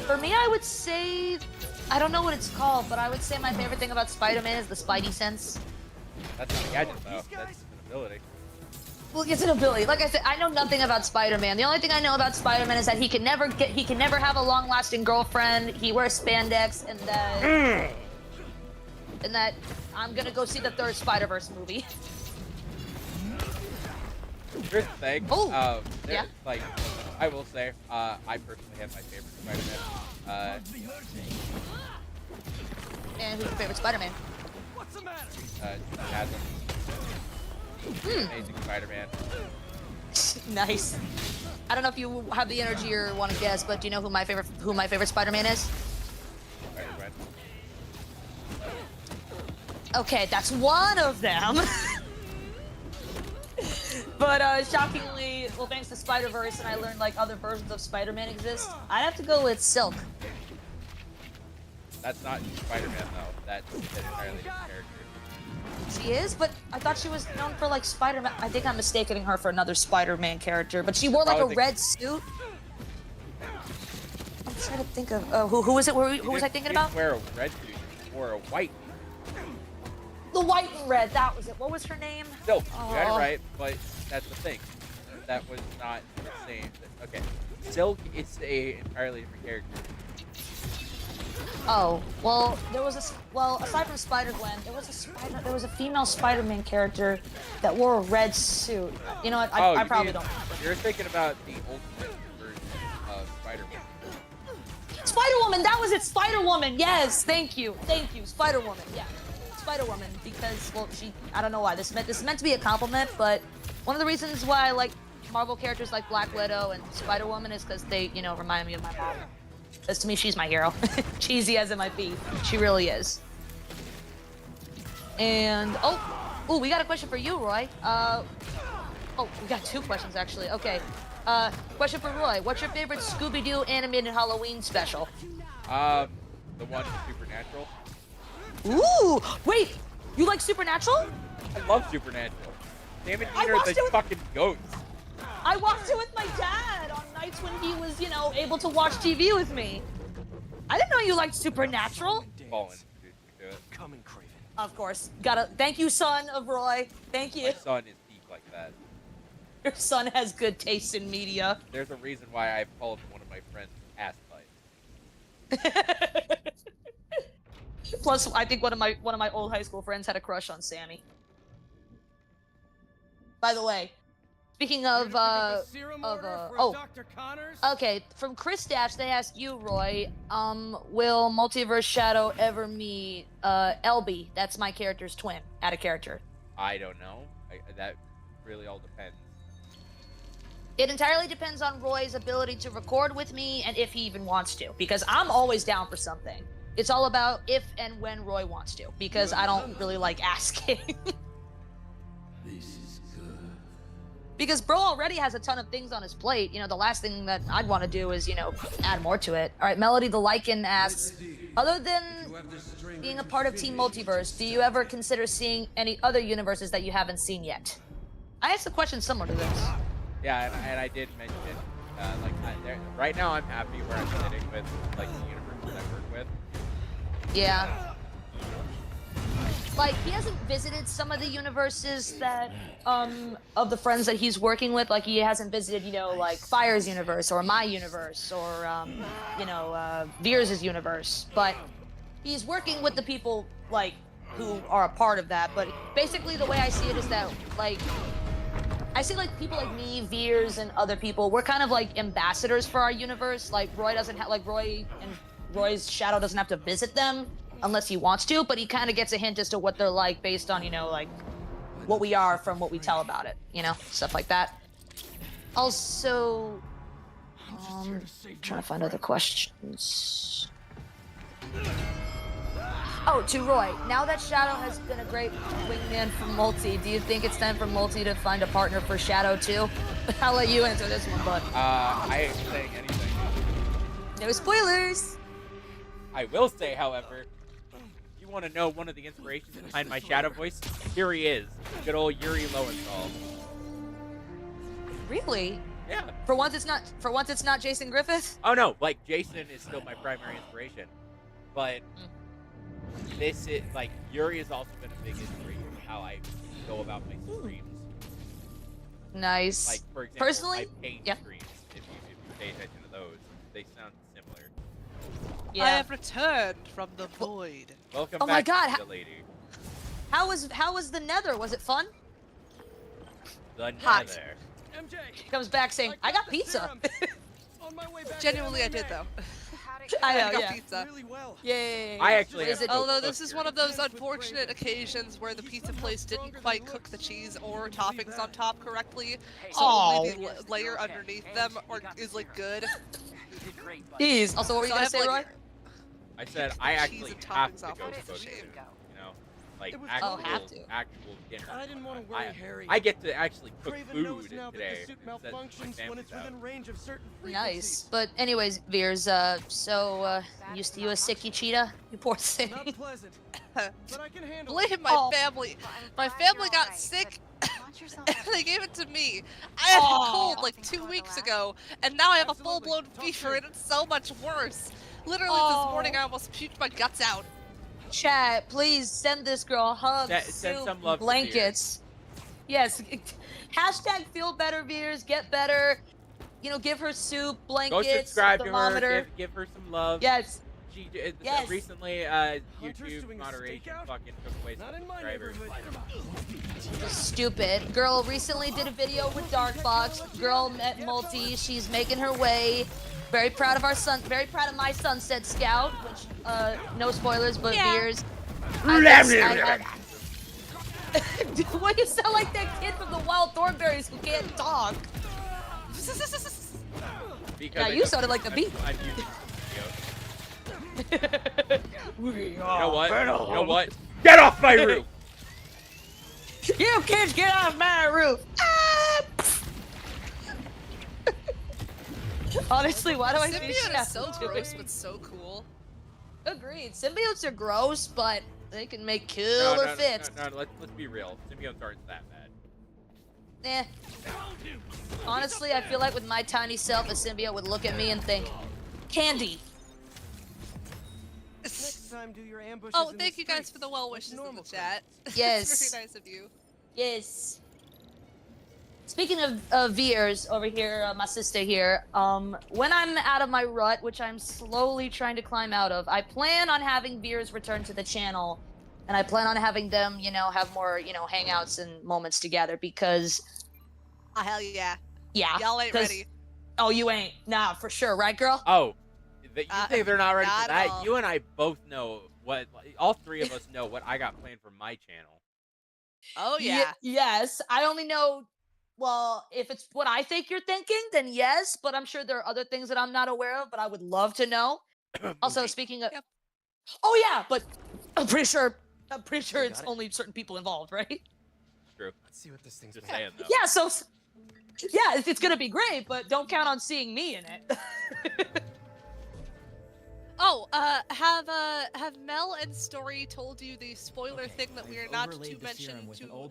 For me, I would say, I don't know what it's called, but I would say my favorite thing about Spider-Man is the Spidey sense. That's not a gadget, though. That's an ability. Well, it's an ability. Like I said, I know nothing about Spider-Man. The only thing I know about Spider-Man is that he can never have a long-lasting girlfriend. He wears spandex, and that I'm gonna go see the third Spider-Verse movie. Here's the thing. Oh, yeah. Like, I will say, I personally have my favorite Spider-Man. And who's your favorite Spider-Man? What's the matter? Chasm. Amazing Spider-Man. Nice. I don't know if you have the energy or want to guess, but do you know who my favorite Spider-Man is? Spider-Man. Okay, that's one of them. But shockingly, well, thanks to Spider-Verse, and I learned like other versions of Spider-Man exist. I'd have to go with Silk. That's not Spider-Man though. That's an entirely different character. She is, but I thought she was known for like Spider-Man. I think I'm mistaking her for another Spider-Man character, but she wore like a red suit. I'm trying to think of who was it? Who was I thinking about? Wear a red suit. Or a white. The white and red. That was it. What was her name? Silk. You got it right, but that's the thing. That was not the same. Okay, Silk is a entirely different character. Oh, well, aside from Spider-Gwen, there was a female Spider-Man character that wore a red suit. You know what? I probably don't remember. You're thinking about the ultimate version of Spider-Man. Spider-Woman, that was it, Spider-Woman, yes, thank you, Spider-Woman, yeah. Spider-Woman, because, well, I don't know why, this is meant to be a compliment, but one of the reasons why I like Marvel characters like Black Widow and Spider-Woman is because they, you know, remind me of my mom. Because to me, she's my hero. Cheesy as it might be, she really is. And, oh, we got a question for you, Roy. We got two questions, actually. Okay. Question for Roy. What's your favorite Scooby-Doo animated Halloween special? The one with Supernatural. Ooh! Wait! You like Supernatural? I love Supernatural. Damn it, these are the fucking goats. I watched it with my dad on nights when he was, you know, able to watch TV with me. I didn't know you liked Supernatural. Fallen. Do it. Coming, Craven. Of course. Thank you, son of Roy. Thank you. My son is deep like that. Your son has good taste in media. There's a reason why I've called one of my friends ass bite. Plus, I think one of my old high school friends had a crush on Sammy. By the way, speaking of okay, from Chris Dash, they asked you, Roy, will Multiverse Shadow ever meet LB? That's my character's twin. Add a character. I don't know. That really all depends. It entirely depends on Roy's ability to record with me and if he even wants to, because I'm always down for something. It's all about if and when Roy wants to, because I don't really like asking. This is good. Because bro already has a ton of things on his plate. You know, the last thing that I'd want to do is, you know, add more to it. All right, Melody the Lycan asks, other than being a part of Team Multiverse, do you ever consider seeing any other universes that you haven't seen yet? I asked a question similar to this. Yeah, and I did mention, right now I'm happy where I'm sitting with like the universes I work with. Yeah. Like, he hasn't visited some of the universes that, of the friends that he's working with. Like, he hasn't visited, you know, like, Fire's universe, or my universe, or, you know, Veers' universe. But he's working with the people, like, who are a part of that. But basically, the way I see it is that, like, I see, like, people like me, Veers, and other people, we're kind of, like, ambassadors for our universe. Like, Roy doesn't have, like, Roy's shadow doesn't have to visit them unless he wants to, but he kind of gets a hint as to what they're like based on, you know, like, what we are from what we tell about it, you know, stuff like that. Also, trying to find other questions. Oh, to Roy, now that Shadow has been a great wingman for Multi, do you think it's time for Multi to find a partner for Shadow too? I'll let you answer this one, bud. I ain't saying anything. No spoilers! I will say, however, you want to know one of the inspirations behind my Shadow voice? Here he is, good old Yuri Lowenthal. Really? Yeah. For once, it's not Jason Griffith. Oh no, like Jason is still my primary inspiration, but this is like Yuri has also been a big inspiration of how I go about my streams. Nice. Like for example, personally, my pain streams. If you pay attention to those, they sound similar. Yeah. I have returned from the void. Welcome Oh back, my God, the lady. How was the Nether? Was it fun? The Hot. Nether. MJ Comes back saying, "I got pizza." Genuinely, I did though. I know, got yeah. pizza. Really well. Yay. I actually Is have it? to go Although cook this is here. one of those unfortunate occasions where the pizza place didn't quite cook the cheese or toppings on top correctly, so only the layer underneath them is like good. Jeez. Also, what were you So I gonna have, say, like, Roy? I said I actually and have toppings to off go of it. cook Shame. soon, you know, like It was actual, have to. actual dinner. I didn't want to worry Harry. I get to actually cook Craven knows food now that today. the suit since my malfunctions when family's it's out. within range of certain frequencies. Nice. But anyways, Veers, used to you a sicky cheetah? You poor thing. Not pleasant, but I can handle Blame it. my family. My family got sick. And they gave it to me. I had a cold like 2 weeks ago, and now I have a full-blown fever, and it's so much worse. Literally this morning, I almost puked my guts out. Chat, please send this girl hugs, Send soup, some love to blankets. Yes. Hashtag feel better, Veers. Get better. You know, give her soup, Go blankets, subscribe to thermometer. her. Give her some love. Yes. She Yes. recently Hunters YouTube doing a moderation stakeout? fucking took away Not some in my subscribers. neighborhood. Stupid. Girl recently did a video with Darkbox. Girl met Multi. She's making her way. Very proud of our son. Very proud of my Sunset Scout. Which, no spoilers, but Veers. Why you sound like that kid from the Wild Thornberries who can't talk? Because Yeah, I you took sounded like the beat. a YouTube video. You know what? You know what? Get off my roof! You kids get off my roof! Ah! Honestly, why do I see Symbiote is so Shadow gross, doing- but so cool. Agreed. Symbiotes are gross, but they can make No, killer fits. No, let's be real. Symbiotes aren't that bad. Eh. Honestly, I feel like with my tiny self, a symbiote would look at me and think, candy. Next time, do your ambushes Oh, in thank the you guys streets. for the well wishes in the chat. Yes. It's very nice of you. Yes. Speaking of Veers over here, my sister here, when I'm out of my rut, which I'm slowly trying to climb out of, I plan on having Veers return to the channel, and I plan on having them, you know, have more, you know, hangouts and moments together because... Oh, hell yeah. Yeah. Y'all ain't 'cause- ready. Oh, you ain't? Nah, for sure, right, girl? Oh, you think they're not ready not for at that? all. You and I both know what. All three of us know what I got planned for my channel. Oh, yeah. Yes, I only know... Well, if it's what I think you're thinking, then yes, but I'm sure there are other things that I'm not aware of, but I would love to know. Also, speaking of... Yep. Oh, yeah, but I'm pretty sure it's only certain people involved, right? True. Let's see what this thing's Just made saying though. Yeah, so... Yeah, it's gonna be great, but don't count on seeing me in it. Have Mel and Story told you the spoiler thing that we are not to mention to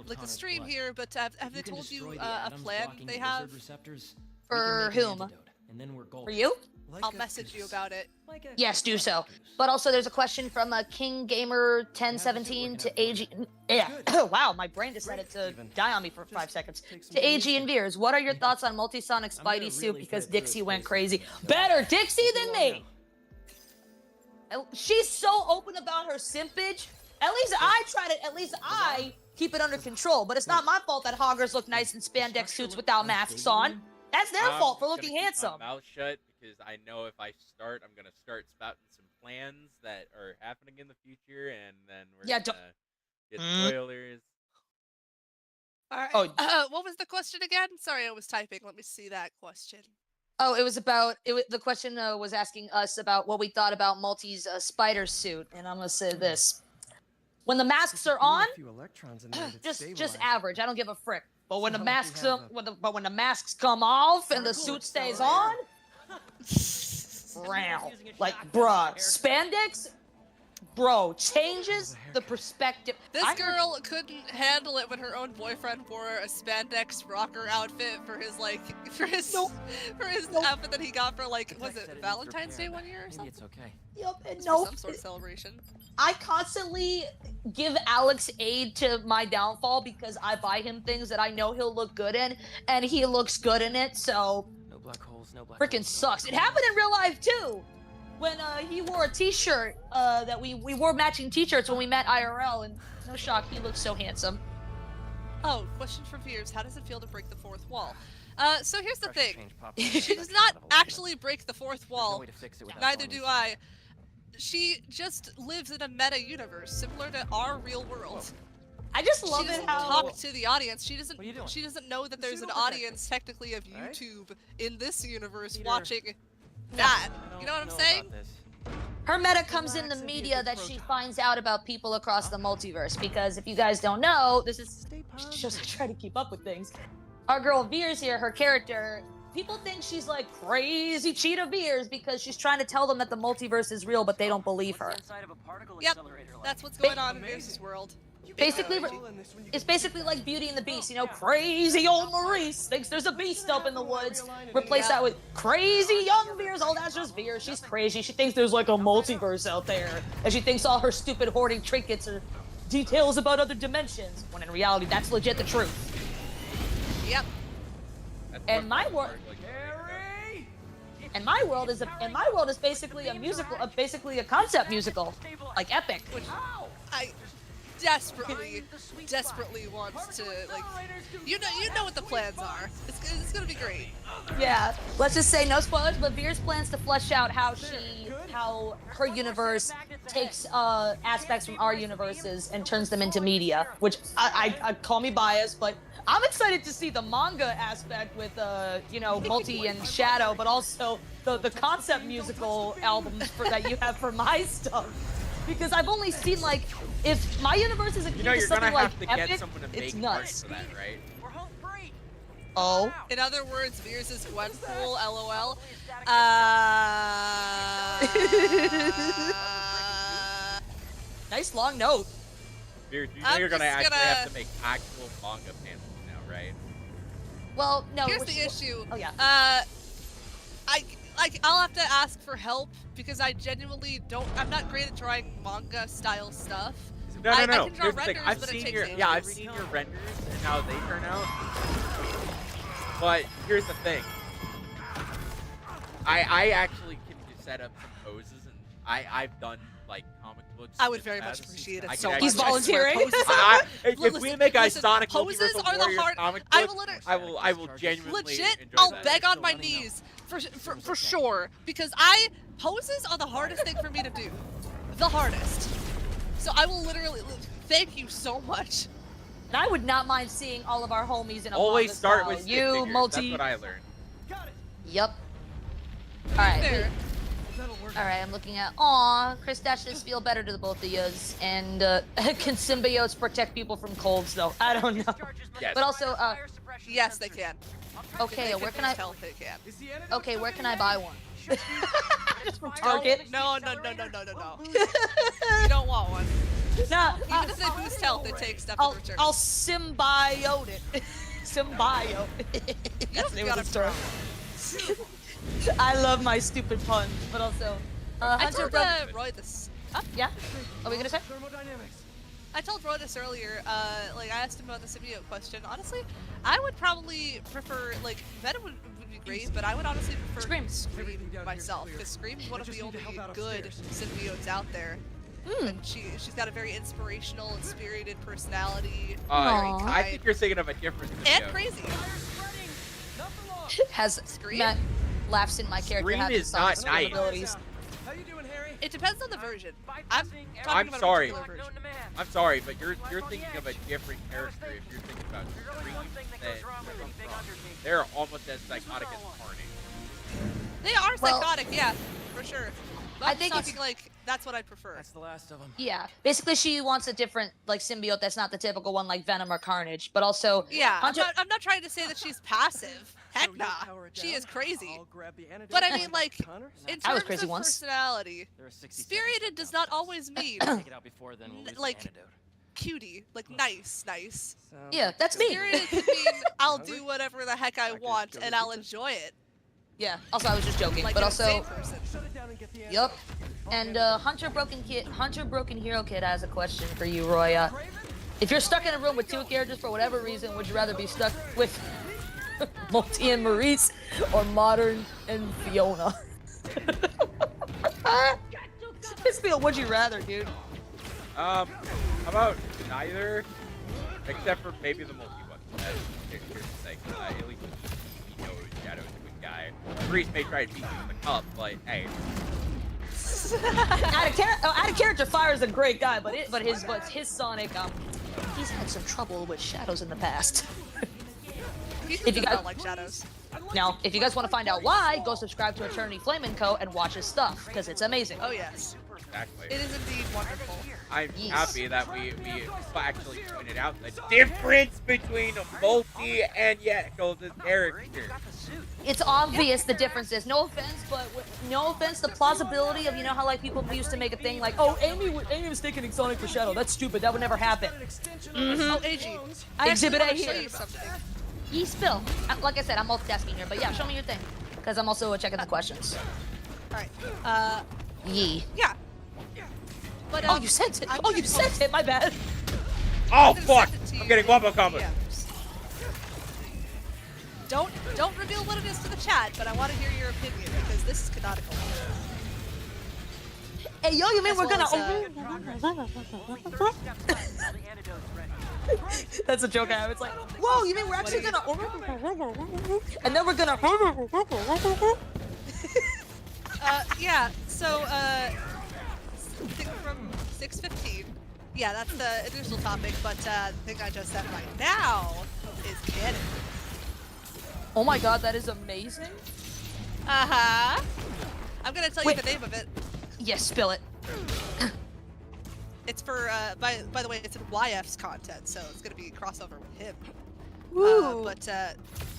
like the stream here, but have they told you a plan they have? For whom? For you? I'll message you about it. Yes, do so. But also, there's a question from King Gamer 1017 to AG. Yeah. Wow, my brain decided to die on me for 5 seconds. To AG and Veers, what are your thoughts on Multisonic Spidey suit because Dixie went crazy? Better Dixie than me. She's so open about her simpage. At least I try to. At least I keep it under control. But it's not my fault that hoggers look nice in spandex suits without masks on. That's their fault for looking handsome. My mouth shut because I know if I start, I'm gonna start spouting some plans that are happening in the future, and then we're gonna get spoilers. All right. What was the question again? Sorry, I was typing. Let me see that question. Oh, it was about the question was asking us about what we thought about Multi's spider suit, and I'm gonna say this: when the masks are on, just average. I don't give a frick. But when the masks when the masks come off and the suit stays on, like bruh, spandex, bro, changes the perspective. This girl couldn't handle it when her own boyfriend wore a spandex rocker outfit for his outfit that he got for was it Valentine's Day one year or something? It's okay. Yep, and some sort of celebration. I constantly give Alex aid to my downfall because I buy him things that I know he'll look good in, and he looks good in it, so no black holes, no black freaking sucks. It happened in real life too. When he wore a t-shirt that we wore matching t-shirts when we met IRL, and no shock, he looks so handsome. Oh, question from Veers: how does it feel to break the fourth wall? So here's the thing. She does not actually break the fourth wall. Neither do I. She just lives in a meta universe similar to our real world. I just love it how she doesn't talk to the audience. She doesn't know that there's an audience technically of YouTube in this universe watching that. You know what I'm saying? Her meta comes in the media that she finds out about people across the multiverse, because if you guys don't know, this is just I try to keep up with things. Our girl Veers here, her character, people think she's like crazy Cheetah Veers because she's trying to tell them that the multiverse is real, but they don't believe her. Yep, that's what's going on in Veers' world. Basically, it's basically like Beauty and the Beast, you know, crazy old Maurice thinks there's a beast up in the woods. Replace that with crazy young Veers. Oh, that's just Veers. She's crazy. She thinks there's like a multiverse out there, and she thinks all her stupid hoarding trinkets are details about other dimensions. When in reality, that's legit the truth. Yep. And my world. And my world is basically a musical, basically a concept musical, like Epic. Which I desperately wants to you know what the plans are. It's gonna be great. Yeah, let's just say no spoilers, but Veers plans to flesh out how her universe takes aspects from our universes and turns them into media. Which I call me biased, but I'm excited to see the manga aspect with Multi and Shadow, but also the concept musical albums that you have for my stuff. Because I've only seen if my universe is akin to something like Epic, get someone to it's make nuts. For that, right? Oh. In other words, Veers is Gwenpool, LOL. Nice long note. Veers, you know you're gonna actually have to make actual manga panels now, right? Well, no. Here's the issue. Oh yeah. I'll have to ask for help because I genuinely don't. I'm not great at drawing manga style stuff. No. I can draw Here's the thing. renders, I've but seen it takes your ages. I've seen your renders and how they turn out. But here's the thing. I actually can just set up some poses, and I've done comic books. I would very much appreciate it. So he's volunteering. If we make a Sonic poses Multiversal are the Warriors hard. comic I book, will I will genuinely legit. enjoy I'll that. beg on my knees for sure because poses are the hardest thing for me to do, the hardest. So I will literally thank you so much. And I would not mind seeing all of our homies in a always manga start style. with stick You figures. Multi. That's what I learned. Yep. All right. Fair. All right, I'm looking at. Aw, Chris dashes feel better to the both of yous, and can symbiotes protect people from colds though? I don't know. Yes. But also, yes, they can. okay, where can I? Tell they can. Okay, where can I buy one? Just from Target. No. You don't want one. Nah, Even if they boost health, it takes stuff in return. I'll symbiote it. Symbiote. That's the name of the store. I love my stupid puns, but also. I told Roy this. Yeah? Are we gonna say? I told Roy this earlier. Like I asked him about the symbiote question. Honestly, I would probably prefer like Venom would be great, but I would honestly prefer Scream myself because Scream is one of the only good symbiotes out there. And she's got a very inspirational and spirited personality. I think you're thinking of a different and symbiote. crazy. Has Scream? Matt laughs in my character Scream having is not some nice. abilities. How you doing, Harry? It depends on the version. I'm talking I'm about sorry. a particular version. I'm sorry, but you're thinking of a different character if you're thinking about Scream than they're almost as psychotic as Carnage. They are psychotic, yeah, for sure. But I I'm think talking like that's what I prefer. That's the last of them. Yeah, basically she wants a different like symbiote that's not the typical one like Venom or Carnage, but also Yeah, Hunter. I'm not trying to say that she's passive. Heck nah, she is crazy. But I mean, like, in I was terms crazy of once. personality, spirited does not always mean Take it out before then we'll lose like the antidote. cutie, like nice. Yeah, that's me. Spirited could mean I'll do whatever the heck I want and I'll enjoy it. Yeah. Also, I was just joking, Like but an also. insane person. Yup. And Hunter Broken Hero Kid has a question for you, Roy. If you're stuck in a room with two characters for whatever reason, would you rather be stuck with Multi and Maurice or Modern and Fiona? This feel would you rather, dude? How about neither? Except for maybe the multi one. Here's the thing. At least he knows Shadow's a good guy. Maurice may try to beat you with a cup, but hey. Out of character, Fire is a great guy, but his Sonic, he's had some trouble with Shadows in the past. If you guys like Shadows. Now, if you guys want to find out why, go subscribe to Eternity Flame & Co. and watch his stuff, because it's amazing. Oh yes. Exactly. It is indeed wonderful. I'm happy that we actually pointed out the difference between Multi and Yeko's character. It's obvious the difference is. No offense, the plausibility of, you know how like people used to make a thing like, oh, Amy was taking Sonic for Shadow. That's stupid. That would never happen. Oh, AG. I Exhibit A want to show here. you something. Ye spill. Like I said, I'm multitasking here, but yeah, show me your thing. Because I'm also checking the questions. Alright. Ye. Yeah. But, oh, you sent it. Oh, you sent it. My bad. Oh, fuck. I'm getting wombo combo. Yeah. Don't reveal what it is to the chat, but I want to hear your opinion because this is canonical. Hey, yo, you mean we're gonna? That's a joke I have. It's like, whoa, you mean we're actually gonna? And then we're gonna. Yeah. So, from 6:15. Yeah, that's the initial topic, but the thing I just said right now is canon. Oh my god, that is amazing. Uh-huh. I'm gonna tell you the name of it. Yes, spill it. It's for, by the way, it's in YF's content, so it's gonna be a crossover with him. Woo. But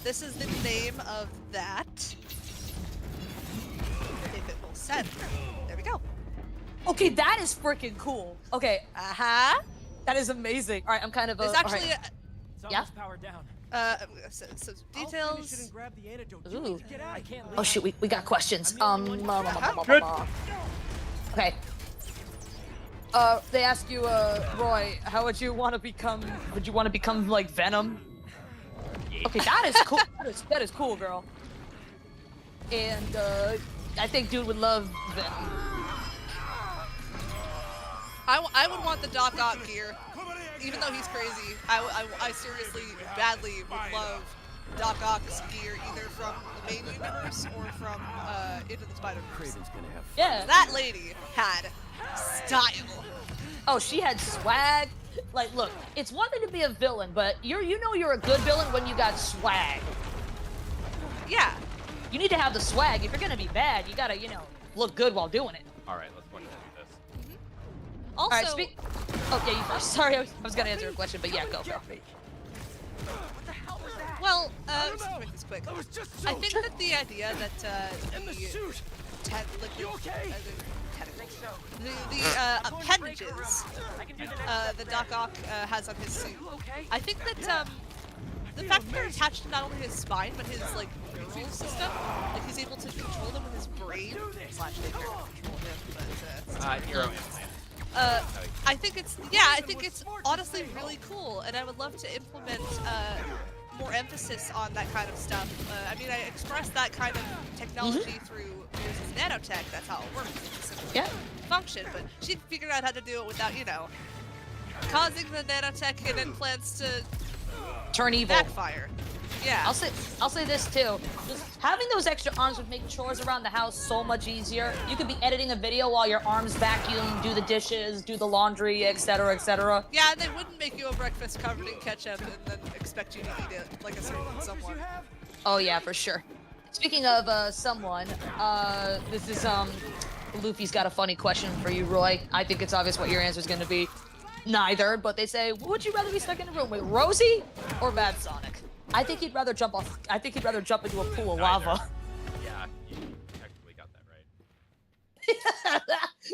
this is the name of that. If it will send. There we go. Okay, that is freaking cool. Okay. Uh-huh. That is amazing. All right, I'm kind of. It's actually. Right. Yeah. Powered down. So details. Ooh. Oh shoot, we got questions. Good. Okay. They ask you, Roy, how would you want to become? Would you want to become like Venom? Okay, that is cool. that is cool, girl. And I think dude would love Venom. I would want the Doc Ock gear. Even though he's crazy, I seriously, badly would love Doc Ock's gear, either from the main universe or from Into the Spider-Verse. Yeah. That lady had style. Oh, she had swag. Like, look, it's one thing to be a villain, but you know you're a good villain when you got swag. Yeah. You need to have the swag. If you're gonna be bad, you gotta, look good while doing it. All right, let's go ahead and do this. Also, all right, oh, yeah, you first. Sorry, I was gonna answer a question, but yeah, go. What the hell was that? Well, just to make this quick, I think that the idea that the appendages that Doc Ock has on his suit, I think that the fact that they're attached to not only his spine but his like neural system, like he's able to control them with his brain / they control him, but Hero implant. I think it's honestly really cool, and I would love to implement more emphasis on that kind of stuff. I mean, I expressed that kind of technology through Rose's nanotech. That's how it works. It's a simple function, but she figured out how to do it without, you know, causing the nanotech and implants to turn evil. Backfire. Yeah. I'll say this too. Just having those extra arms would make chores around the house so much easier. You could be editing a video while your arms vacuum, do the dishes, do the laundry, etc., etc. Yeah, and they wouldn't make you a breakfast covered in ketchup and then expect you to eat it like a certain someone. Oh yeah, for sure. Speaking of someone, this is Luffy's got a funny question for you, Roy. I think it's obvious what your answer is going to be. Neither, but they say, would you rather be stuck in a room with Rosie or Bad Sonic? I think he'd rather jump off. I think he'd rather jump into a pool of lava. Yeah, you technically got that right.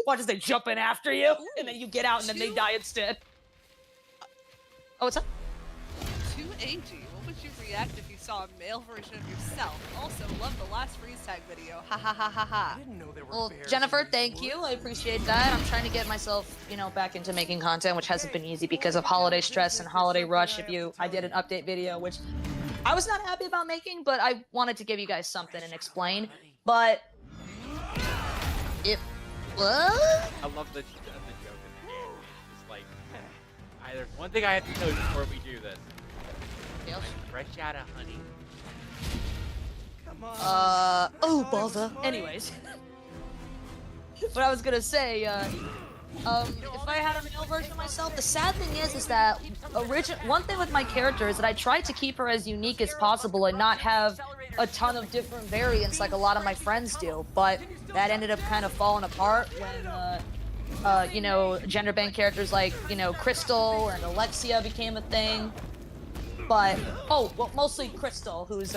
Watch as they jump in after you, and then you get out, and then they die instead. Oh, what's up? To AG, what would you react if you saw a male version of yourself? Also, love the last freeze tag video. Ha ha ha ha ha. Well, Jennifer, thank you. I appreciate that. I'm trying to get myself, you know, back into making content, which hasn't been easy because of holiday stress and holiday rush. I did an update video, which I was not happy about making, but I wanted to give you guys something and explain. But what? I love the joke in the game. It's like, there's one thing I have to tell you before we do this. Yes. Fresh out of honey. Come on. Oh bother. Anyways, what I was gonna say, if I had a male version of myself, the sad thing is that one thing with my character is that I tried to keep her as unique as possible and not have a ton of different variants like a lot of my friends do. But that ended up kind of falling apart when, you know, gender band characters like, you know, Crystal and Alexia became a thing. But, well, mostly Crystal, who's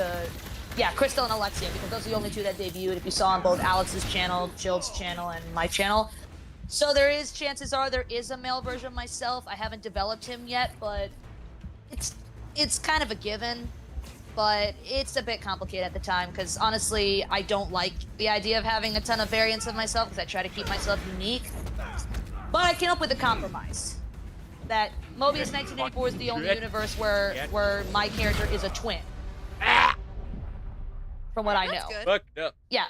Crystal and Alexia, because those are the only two that debuted, if you saw on both Alex's channel, Jill's channel, and my channel. So chances are there is a male version of myself. I haven't developed him yet, but it's kind of a given. But it's a bit complicated at the time, because honestly, I don't like the idea of having a ton of variants of myself, because I try to keep myself unique. But I came up with a compromise. That Mobius 1984 is the only universe where my character is a twin. From what I know. Fucked up. Yeah.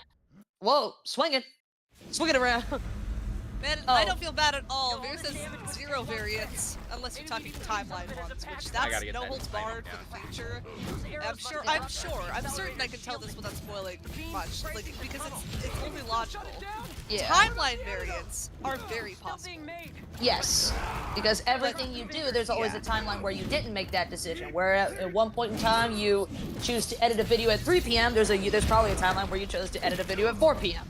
Whoa, swinging around. Man, I don't feel bad at all. There's says 0 variants, unless you're talking timeline ones, which that's no holds barred for the future. I'm certain I can tell this without spoiling much, like, because it's only logical. Yeah. Timeline variants are very possible. Yes, because everything you do, there's always a timeline where you didn't make that decision. Where at one point in time you choose to edit a video at 3 p.m., there's probably a timeline where you chose to edit a video at 4 p.m.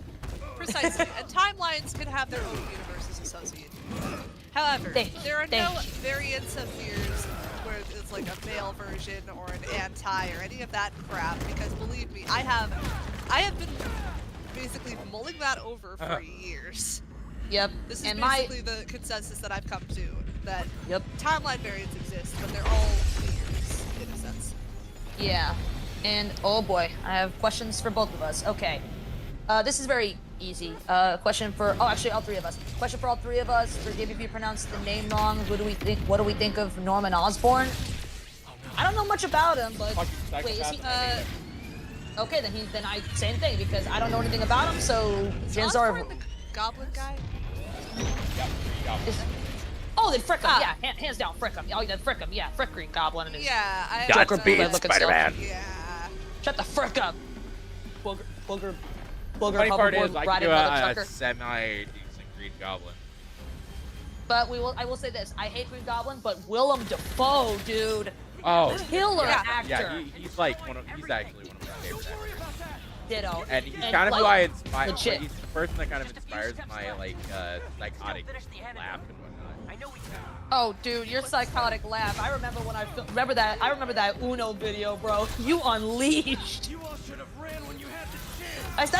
Precisely, and timelines can have their own universes associated. However, there are no variants of fears where it's like a male version or an anti or any of that crap, because believe me, I have been basically mulling that over for years. Yep. This is basically the consensus that I've come to, that timeline variants exist, but they're all fears, in a sense. Yeah, and oh boy, I have questions for both of us. Okay, this is very easy. Question for all 3 of us. Question for all 3 of us. Forgive if you pronounce the name wrong. What do we think of Norman Osborn? I don't know much about him, but wait, is he? Okay, then same thing, because I don't know anything about him. So chances are. The goblin guy. Oh, then frick him. Yeah, hands down, frick him. Oh, then frick him. Yeah, frick Green Goblin and his Joker being Spider-Man. Yeah. Shut the frick up. Booger. Funny part is, I can do a trucker. semi-decent Green Goblin. But I will say this: I hate Green Goblin, but Willem Dafoe, dude, killer actor. Yeah, he's actually one of my favorite actors. Ditto. And he's kind of who I inspire. He's the person that kind of inspires my psychotic laugh and whatnot. Oh, dude, your psychotic laugh. I remember when I remember that. I remember that Uno video, bro. You unleashed. You all should have ran when you had the chance.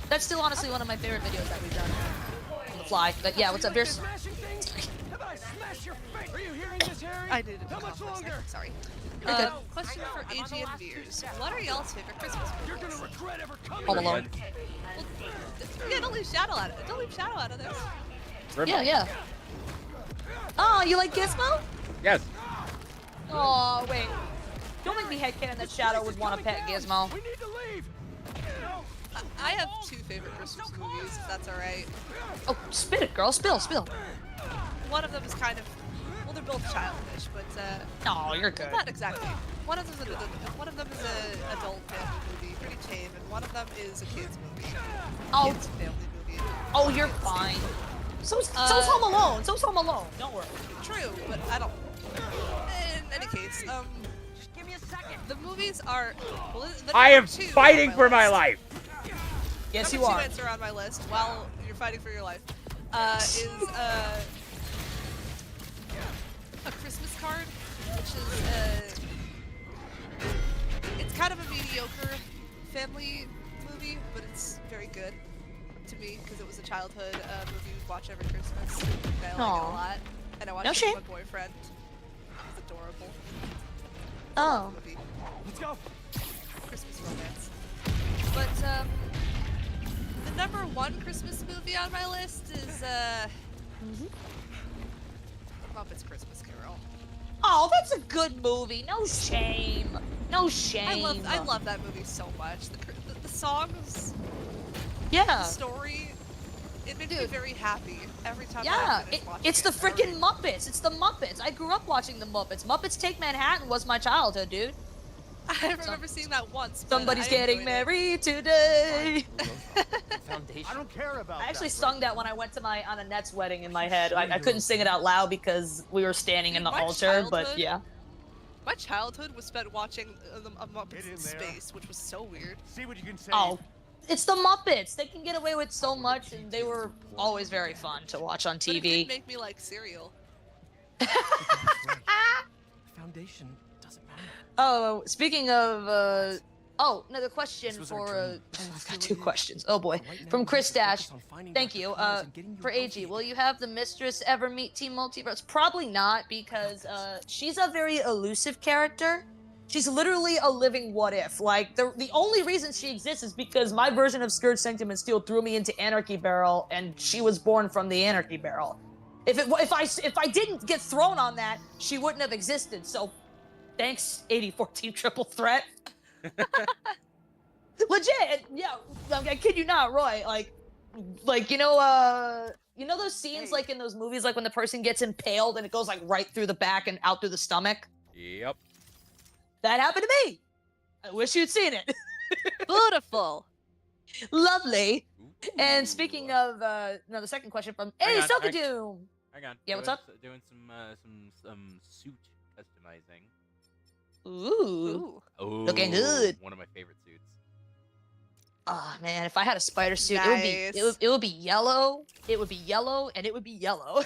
That's still honestly one of my favorite videos that we've done on the fly. But yeah, what's up, Pierce? Smashing things? How about I smash your face? Are you hearing this, Harry? I did. How much longer? Sorry. You're good. Question for AG and Veers. What are y'all's favorite Christmas movies? You're gonna regret ever coming. Home Alone. Yeah, don't leave Shadow out of it. Don't leave Shadow out of this. Yeah, yeah. Oh, you like Gizmo? Yes. Oh, wait. Don't make me headcanon that Shadow would want to pet Gizmo. We need to leave. I have 2 favorite Christmas movies, if that's alright. Oh, spit it, girl. Spill. One of them is kind of, well, they're both childish, but Oh, you're good. not exactly. One of them is an adult family movie, pretty tame, and one of them is a kids movie. Oh. Kids family movie. Oh, you're fine. So's Home Alone. So's Home Alone. Don't worry. True, but I don't. In any case, Just give me a second. the movies are. Well, the I am number 2 fighting on for my list. life. Yes, you Number 2 are. answer on my list while you're fighting for your life is A Christmas Card, which is it's kind of a mediocre family movie, but it's very good to me because it was a childhood movie we watch every Christmas. And I like it a lot, and I watched No it shame. with my boyfriend. It's adorable. Oh. Movie. Let's go. Christmas romance. But the number 1 Christmas movie on my list is Muppets Christmas Carol. Oh, that's a good movie. No shame. No shame. I love that movie so much. The songs, Yeah. the story, it made me very happy every time Yeah, I finished watching it's it. the freaking Muppets. It's the Muppets. I grew up watching the Muppets. Muppets Take Manhattan was my childhood, dude. I remember seeing that once. but Somebody's I getting enjoyed it. married today. I don't care about I actually that. sung that when I went to my Aunt Annette's wedding in my head. I couldn't sing it out loud because we were standing in the My altar, but childhood- yeah. My childhood was spent watching a Get Muppets in in there. space, which was so weird. See what you can say. Oh, it's the Muppets. They can get away with so much, and they were always very fun to watch on But it did TV. make me like cereal. Foundation doesn't matter. Oh, speaking of, oh, another question for, I've got 2 questions. Oh boy. From Chris Dash. Thank you. For AG, will you have the mistress ever meet Team Multiverse? Probably not, because, she's a very elusive character. She's literally a living what if. Like, the only reason she exists is because my version of Scourge Sanctum and Steel threw me into Anarchy Barrel, and she was born from the Anarchy Barrel. If I didn't get thrown on that, she wouldn't have existed, so thanks, 8014 Triple Threat. Legit, yeah. I kid you not, Roy. Like you know those scenes like in those movies, like when the person gets impaled and it goes like right through the back and out through the stomach. Yep. That happened to me. I wish you'd seen it. Beautiful. Lovely. And speaking of, the second question from Hang on, Doom. Hang on. Yeah, what's up? Doing some suit customizing. Ooh. Oh, Looking good. One of my favorite suits. Oh man, if I had a spider suit, Nice. it would be yellow. It would be yellow, and it would be yellow.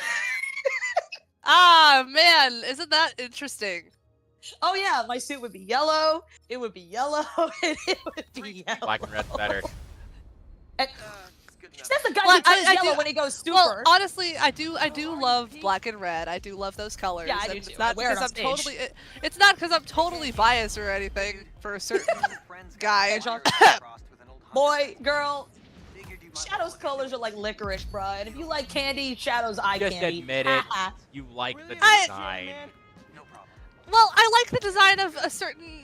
Ah, man, isn't that interesting? Oh yeah, my suit would be yellow. It would be yellow, and it would be yellow. Black and red's better. And, that's the guy Well, who turns I yellow do- when he goes super. Well, honestly, I do love black and red. I do love those colors. Yeah, I do and too. It's I not wear it because on I'm stage. totally. It's not because I'm totally biased or anything for a certain guy. Boy, girl, Shadow's colors are like licorice, bruh. And if you like candy, Shadow's eye Just candy. admit it. You like the I- design. Well, I like the design of a certain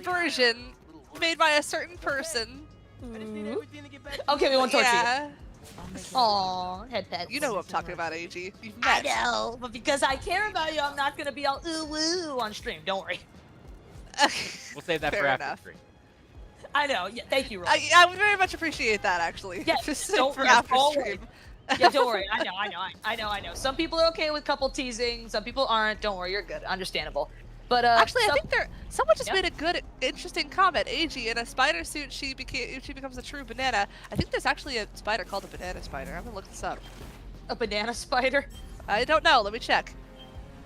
version made by a certain person. Okay, we won't torture Yeah. you. Aw, head pets. You know who I'm talking about, AG. You've I met. know, but because I care about you, I'm not gonna be all ooh woo on stream. Don't worry. We'll save that Fair for after enough. stream. I know. Yeah, thank you, Roy. I would very much appreciate that, actually. Yeah, Just don't- for yeah, after don't stream. Yeah, don't worry. I know. Some people are okay with couple teasing. Some people aren't. Don't worry, you're good. Understandable. But Actually, some- I think someone just Yeah. made a good, interesting comment. AG, in a spider suit, she becomes a true banana. I think there's actually a spider called a banana spider. I'm gonna look this up. a banana spider. I don't know. Let me check.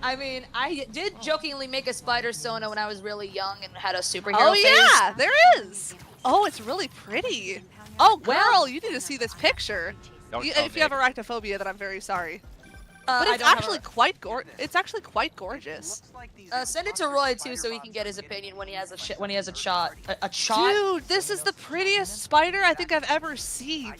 I mean, I did jokingly make a spider Sona when I was really young and had a superhero Oh face. yeah, there is. Oh, it's really pretty. Oh, girl, Well- you need to see this picture. Don't You, tell if you have me. arachnophobia, then I'm very sorry. I But it's don't have actually it's actually quite gorgeous. Send it to Roy too, so he can get his opinion when he has a shot. A shot. Dude, this is the prettiest spider I think I've ever seen.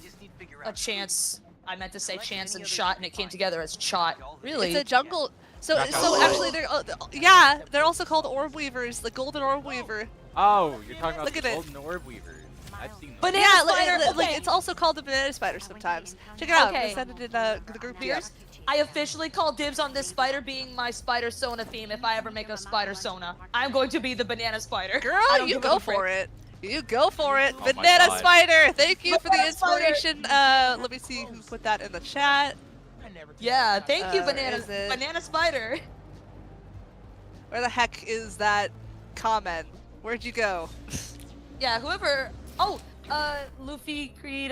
A chance. I meant to say chance and shot, and it came together as shot. Really? It's a jungle. So actually, they're also called orb weavers, the golden orb weaver. Oh, you're talking about Look the at it. golden orb weavers. I've seen those. Banana Yeah, spider. like Okay. it's also called the banana spider sometimes. Check it out. Okay. I'm gonna send it in the group here. I officially call dibs on this spider being my spider Sona theme if I ever make a spider Sona. I'm going to be the banana spider. Girl, you go for it. You go for it. Oh my Banana God. spider. Thank you for the Banana spider. inspiration. Let me see who put that in the chat. Yeah, thank you, Is it- banana spider. Where the heck is that comment? Where'd you go? Yeah, whoever. Oh, Luffy Creed.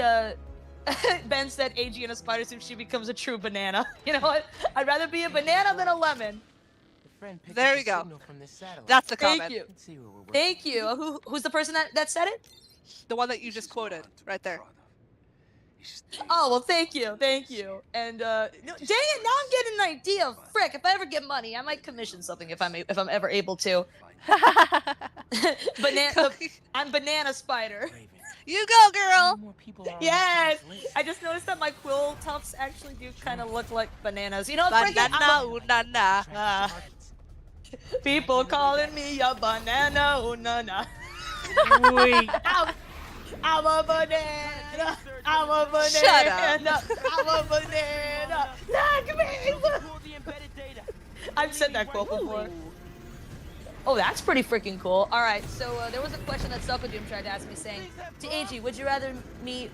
Ben said AG in a spider suit, she becomes a true banana. You know what? I'd rather be a banana than a lemon. There we go. That's the comment. Thank you. Thank you. Who's the person that said it? The one that you just quoted, right there. Oh well, thank you. And no, dang it! Now I'm getting an idea. Frick! If I ever get money, I might commission something if I'm ever able to. I'm banana spider. You go, girl. Yes. I just noticed that my quill tufts actually do kind of look like bananas. You know, frick it, Banana. people calling me a banana. Oh na na. Wait. I'm a banana. I'm a banana. Shut up. I'm a banana. Look me. I've said that quote before. Oh, that's pretty freaking cool. All right, so there was a question that Suckadoom tried to ask me, saying, to AG, would you rather meet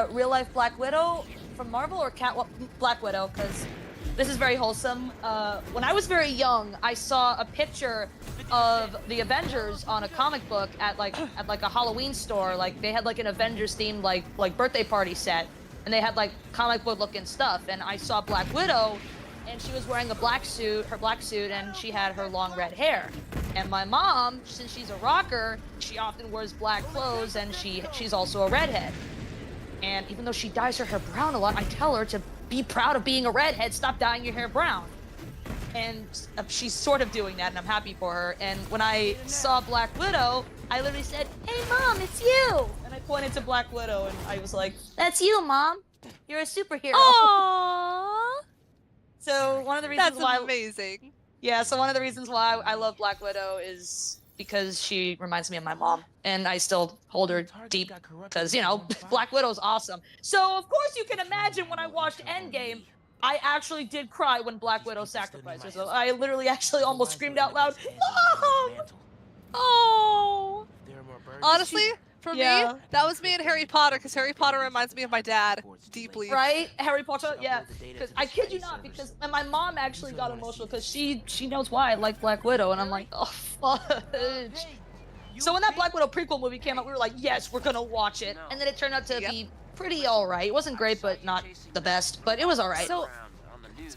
real-life Black Widow from Marvel or Black Widow? Because this is very wholesome. When I was very young, I saw a picture of the Avengers on a comic book at like a Halloween store. Like they had like an Avengers themed like birthday party set, and they had like comic book looking stuff. And I saw Black Widow, and she was wearing a black suit, and she had her long red hair. And my mom, since she's a rocker, she often wears black clothes, and she's also a redhead. And even though she dyes her hair brown a lot, I tell her to be proud of being a redhead, stop dyeing your hair brown. And she's sort of doing that, and I'm happy for her. And when I saw Black Widow, I literally said, "Hey mom, it's you!" And I pointed to Black Widow, and I was like, "That's you, mom. You're a superhero." Aww. So one of the reasons That's why amazing. Yeah, so one of the reasons why I love Black Widow is because she reminds me of my mom, and I still hold her deep because, you know, Black Widow's awesome. So, of course, you can imagine when I watched Endgame, I actually did cry when Black Widow sacrificed herself. I literally actually almost screamed out loud, "Mom!" Oh. Honestly, for Yeah. me, that was me and Harry Potter, because Harry Potter reminds me of my dad deeply. Right? Harry Potter? Yeah. Because I kid you not, because and my mom actually got emotional because she knows why I like Black Widow, and I'm like, oh, fudge. So when that Black Widow prequel movie came out, we were like, yes, we're gonna watch it. And then it turned out to be pretty alright. It wasn't great, but not the best, but it was alright. So,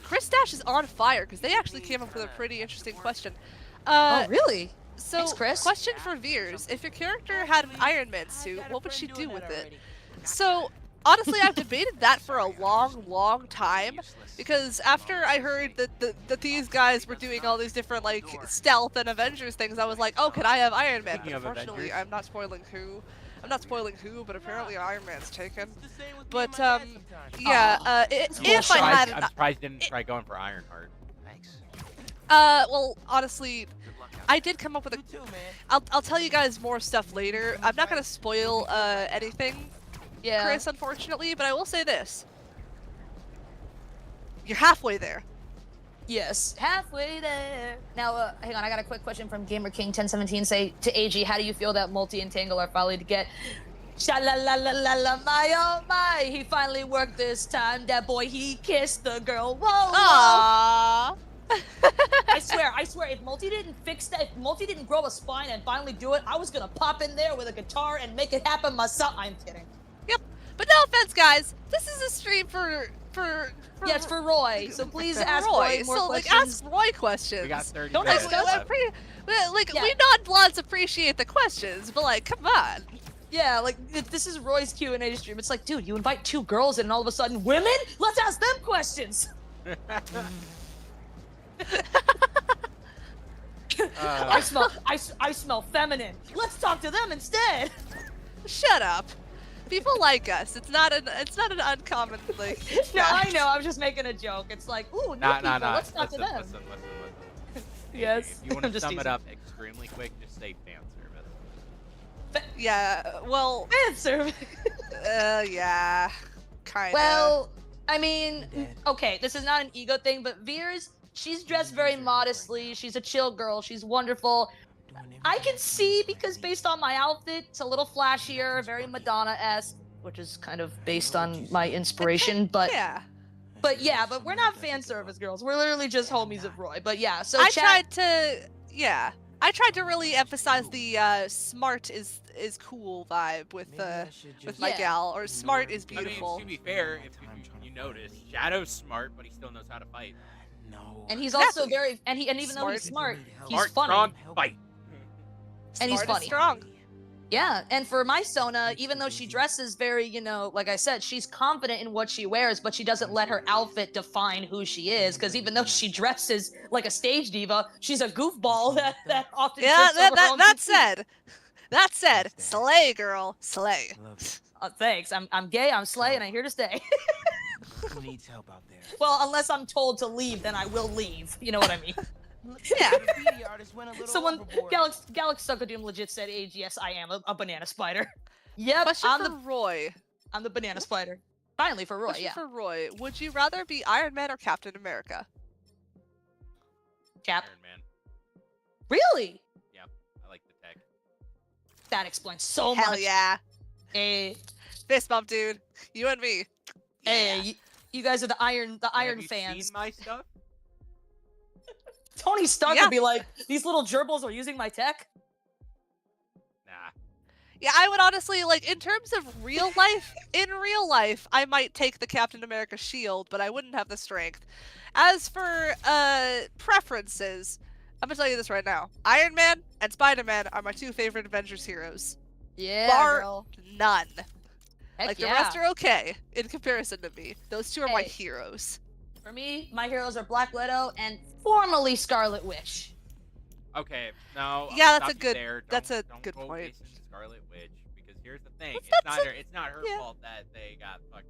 Chris Dash is on fire, because they actually came up with a pretty interesting question. Oh, really? So, Thanks, Chris. question for Veers. If your character had an Iron Man suit, what would she do with it? So, honestly, I've debated that for a long, long time, because after I heard that these guys were doing all these different, like, stealth and Avengers things, I was like, oh, can I have Iron Man? Speaking of Unfortunately, Avengers. I'm not spoiling who. But apparently Iron Man's taken. But, yeah, if I had... I'm surprised you didn't try going for Ironheart. Well, honestly, I did come up with a... I'll tell you guys more stuff later. I'm not gonna spoil anything, Chris, unfortunately, but I will say this. You're halfway there. Yes, halfway there. Now, hang on, I got a quick question from Gamer King 1017. Say to AG, how do you feel that Multi and Tangle are finally to get? Sha la la la la la my oh my! He finally worked this time. That boy, he kissed the girl. Whoa! Aww. I swear, if Multi didn't fix that, if Multi didn't grow a spine and finally do it, I was gonna pop in there with a guitar and make it happen myself. I'm kidding. Yep. But no offense, guys. This is a stream for Yeah, it's for Roy. So please ask Roy. Roy more So questions. like, ask Roy questions. We got 30 Don't minutes ask left. us. Like Yeah. we non-blondes appreciate the questions, but like, come on. Yeah, like this is Roy's Q&A stream. It's like, dude, you invite 2 girls and all of a sudden women? Let's ask them questions. I smell feminine. Let's talk to them instead. Shut up. People like us. It's not an uncommon like. No, I fact. know. I'm just making a joke. It's like, ooh, new people. Let's talk to them. Listen. Yes. If you want I'm to just sum it teasing. up extremely quick, just say fan service. Yeah. Well. Fan service. Yeah. Kinda. Well, I mean, okay, this is not an ego thing, but Veers, she's dressed very modestly. She's a chill girl. She's wonderful. I can see, because based on my outfit, it's a little flashier, very Madonna-esque, which is kind of based on my inspiration, but yeah. But we're not fan service girls. We're literally just homies of Roy. But yeah, so I tried to really emphasize the smart is cool vibe with my gal, or smart is beautiful. I mean, to be fair, if you notice, Shadow's smart, but he still knows how to fight. And he's also very, and even though he's smart, he's funny. Strong, fight. And he's Smart funny. is strong. Yeah, and for my Sona, even though she dresses very, like I said, she's confident in what she wears, but she doesn't let her outfit define who she is, because even though she dresses like a stage diva, she's a goofball that often trips over her own feet. That said, slay, girl, slay. Thanks. I'm gay, I'm slay, and I'm here to stay. Who needs help out there? Well, unless I'm told to leave, then I will leave. You know what I mean? Yeah. Someone, Galax Suckadoom legit said, "Age, yes, I am a banana spider." Yep, Question I'm for Roy. I'm the banana spider. Finally for Roy, Question yeah. for Roy. Would you rather be Iron Man or Captain America? Cap. Iron Man. Really? Yeah, I like the tech. That explains so much. Hell yeah. Hey, Fist bump, dude. You and me. hey, you guys are the Iron Have you fans. seen my stuff? Tony Stark Yeah. would be like, "These little gerbils are using my tech." Nah. Yeah, I would honestly, like, in terms of real life, in real life, I might take the Captain America shield, but I wouldn't have the strength. As for, preferences, I'm gonna tell you this right now. Iron Man and Spider-Man are my 2 favorite Avengers heroes. Yeah, Bar girl. none. Heck Like, yeah. the rest are okay, in comparison to me. Those 2 are my Hey. heroes. For me, my heroes are Black Widow and formerly Scarlet Witch. Okay, now Yeah, I'll that's a stop you good- there. that's a Don't good go point. basing Scarlet Witch, because here's the thing: That's it's not her yeah. fault that they got fucking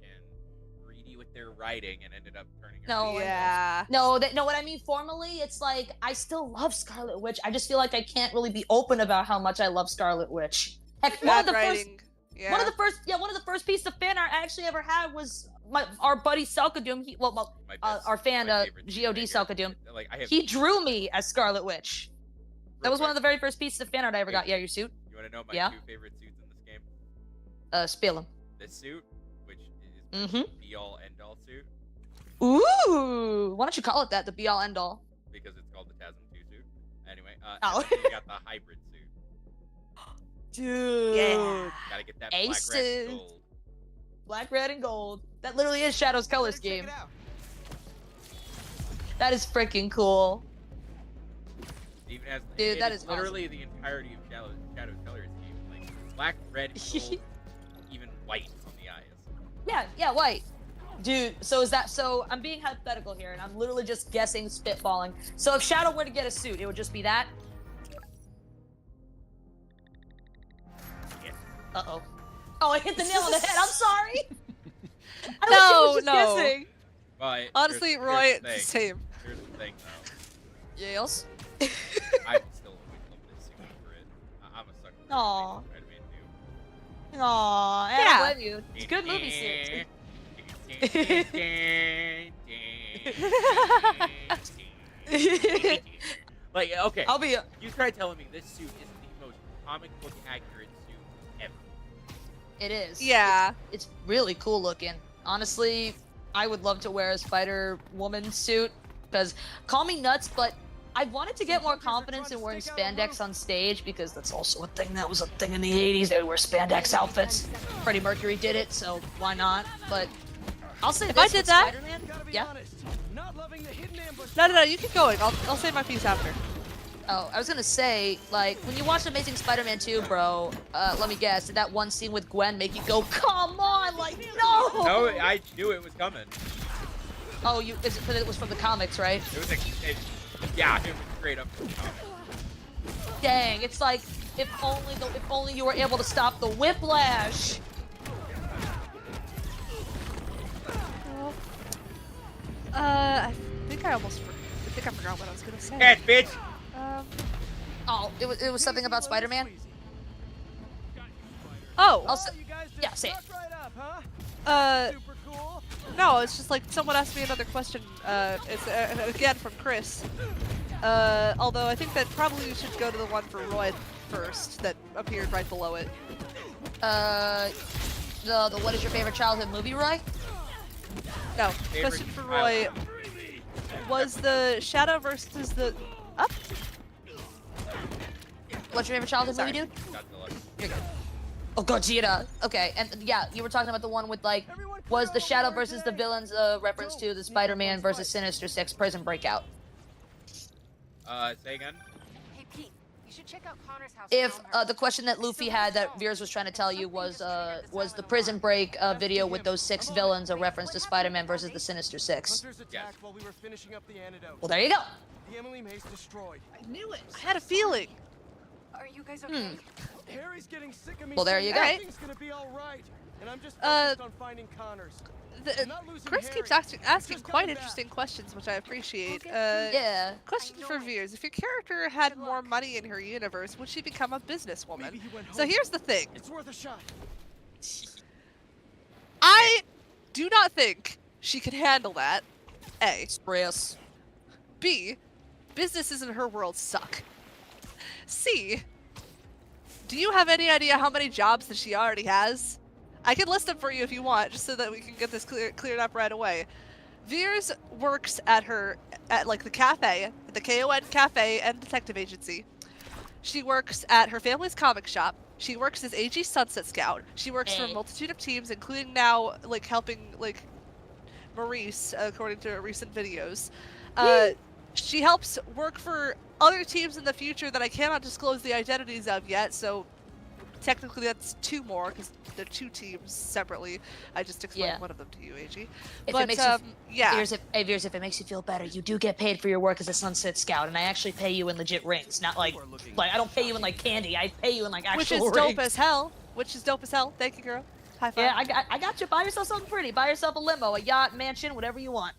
greedy with their writing and ended up turning her. No, into- Yeah. No, what I mean formally, it's like I still love Scarlet Witch. I just feel like I can't really be open about how much I love Scarlet Witch. Heck, one of the writing. Yeah. one of the first pieces of fan art I actually ever had was our buddy Selkadoom. Our fan, my favorite God scene right here. Selkadoom. Like I have. He drew me as Scarlet Witch. That real was one of the quick, very first pieces of fan art I ever got. Yeah, your suit. You want to know my Yeah. 2 favorite suits in this game? Spill 'em. This suit, which is my Mhm. be-all, end-all suit, Ooh, why don't you call it that? The be all end all. because it's called the TASM 2 suit. Anyway, Oh. and then you got the hybrid suit. Dude. Yeah. Gotta get that Ace black, red, suit. gold. Black, red, and gold. That literally is Shadow's color scheme. That is freaking cool. Even as Dude, it that is is literally the entirety of Shadow's color scheme. Like black, red, gold, even white on the eyes. Yeah, white. Dude, so I'm being hypothetical here, and I'm literally just guessing, spitballing. So if Shadow were to get a suit, it would just be that? Yeah. Uh-oh. Oh, I hit the nail on the head. I'm sorry. I No, was just no. guessing. But Honestly, here's Roy, the it's the thing. same. Here's the thing, though. Yes. I still always love this suit for it. I'm a sucker for Aw. Amazing Spider-Man 2. Aw, I Yeah. don't blame you. It's a good movie suit. Like, okay, I'll be. you try telling me this suit is the most comic book accurate suit ever. It is. Yeah. It's really cool looking. Honestly, I would love to wear a Spider-Woman suit because call me nuts, but I wanted to get more confidence in wearing spandex on stage because that's also a thing that was a thing in the 80s. They would wear spandex outfits. Freddie Mercury did it, so why not? But I'll say If this I did with that- Spider-Man. Gotta be Yeah. honest, not loving the hidden ambush. No, you keep going. I'll say my piece after. Oh, I was gonna say, like, when you watched Amazing Spider-Man 2, bro, let me guess, did that one scene with Gwen make you go, come on, like, no! No, I knew it was coming. Oh, because it was from the comics, right? It was yeah, it was straight up from the comic. Dang, it's like, if only you were able to stop the whiplash. I think I forgot what I was gonna say. Catch, bitch! Oh, it was something about Spider-Man? Oh. Also, yeah, say it. Right up, huh? Super cool. No, it's just like someone asked me another question. It's again from Chris. Although I think that probably you should go to the one for Roy first that appeared right below it. The what is your favorite childhood movie, Roy? No, Favorite question for Roy was the Shadow versus the up. What's your favorite childhood movie, dude? Godzilla. You're good. Oh, Gojira. Okay, and yeah, you were talking about the one with like, was the Shadow versus the villains a reference to the Spider-Man versus Sinister Six Prison Breakout? Say again? Hey, Pete, you should check out Connor's house. If the question that Luffy had that Veers was trying to tell you was the Prison Break video with those 6 villains a reference to Spider-Man versus the Sinister Six? Hunters attacked while we were finishing up the antidote. Well, there you go. The Emily Mace destroyed. I knew it. I had a feeling. Are you guys okay? Harry's getting sick of me. Well, there you go. Everything's gonna be all right, and I'm just focused on finding Connors. Chris keeps asking quite interesting questions, which I appreciate. Yeah. Question for Veers. If your character had more money in her universe, would she become a businesswoman? So here's the thing. It's worth a shot. I do not think she could handle that. A. Express. B. Businesses in her world suck. C. Do you have any idea how many jobs that she already has? I can list them for you if you want, just so that we can get this cleared up right away. Veers works at like the cafe, the KON cafe and detective agency. She works at her family's comic shop. She works as AG Sunset Scout. She works for a multitude of teams, including now like helping like Maurice, according to recent videos. She helps work for other teams in the future that I cannot disclose the identities of yet, so technically that's 2 more, because they're 2 teams separately. I just explained one of them to you, AG. If but, it makes you, yeah. Veers, if it makes you feel better, you do get paid for your work as a Sunset Scout, and I actually pay you in legit rings, not like I don't pay you in like candy. I pay you in like actual rings. Which is dope as hell. Which is dope as hell. Thank you, girl. High five. Yeah, I got you. Buy yourself something pretty. Buy yourself a limo, a yacht, mansion, whatever you want.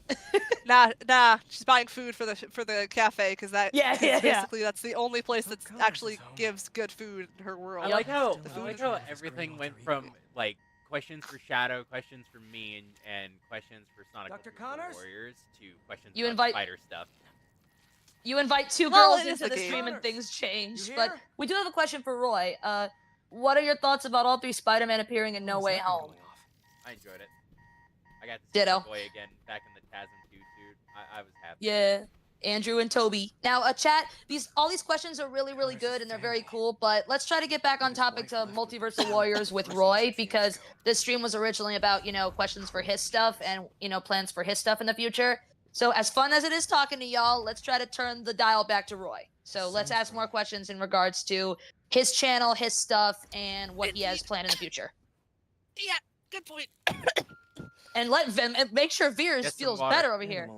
Nah. She's buying food for the cafe because that basically that's the only place that actually gives good food in her world. I like how everything went from like questions for Shadow, questions for me, and questions for Sonic Warriors to questions about spider stuff. You invite 2 Well, girls it is into a the game. stream and things change. You But hear? we do have a question for Roy. What are your thoughts about all 3 Spider-Man appearing in No Way Home? I enjoyed it. I got to see Ditto. my boy again back in the Chasm 2 suit. I was happy. Yeah, Andrew and Toby. Now, chat, all these questions are really, really good and they're very cool, but let's try to get back on topic to Multiversal Warriors with Roy, because this stream was originally about, questions for his stuff and, plans for his stuff in the future. So as fun as it is talking to y'all, let's try to turn the dial back to Roy. So let's ask more questions in regards to his channel, his stuff, and what he has planned in the future. Yeah, good point. And make sure Veers Get some feels water. better over here.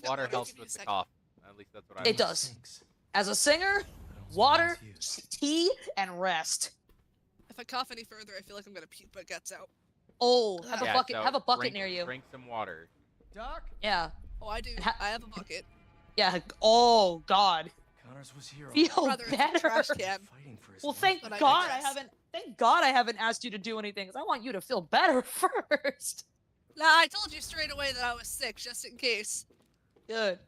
Water helps with the cough. At least that's what I. It does. As a singer, water, tea, and rest. If I cough any further, I feel like I'm gonna puke my guts out. Oh, have a Yeah, bucket. so Have a bucket drink, near you. Drink some water. Doc? Yeah. Oh, I do. I have a bucket. Yeah. Oh God. Connors was here. Feel Brother, it's a better. trash can. Fighting for his Well, life. thank But I God I digress. haven't. Thank God I haven't asked you to do anything, because I want you to feel better first. Nah, I told you straight away that I was sick, just in case. Good.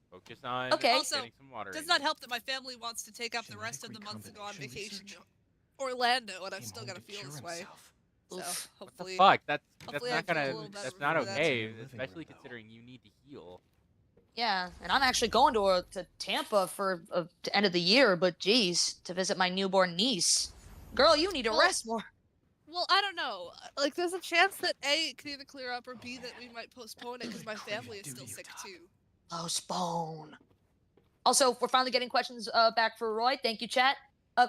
Focus on Okay. Also, getting some water. Does in not you. help that my family wants to take up the rest of the month to go on Genetic vacation research? to Orlando, and I've Came still home gotta to feel cure this way. himself. So Oof. hopefully, Fuck, that's hopefully I not feel a gonna. little better That's not for that. okay, Living especially room, though. considering you need to heal. Yeah, and I'm actually going to Tampa for the end of the year, but geez, to visit my newborn niece. Girl, you need to Well, rest more. Well, I don't know. Like, there's a chance that A, it can either clear up, or B, that we might postpone it because my family is still sick too. Postpone. Also, we're finally getting questions back for Roy. Thank you, chat.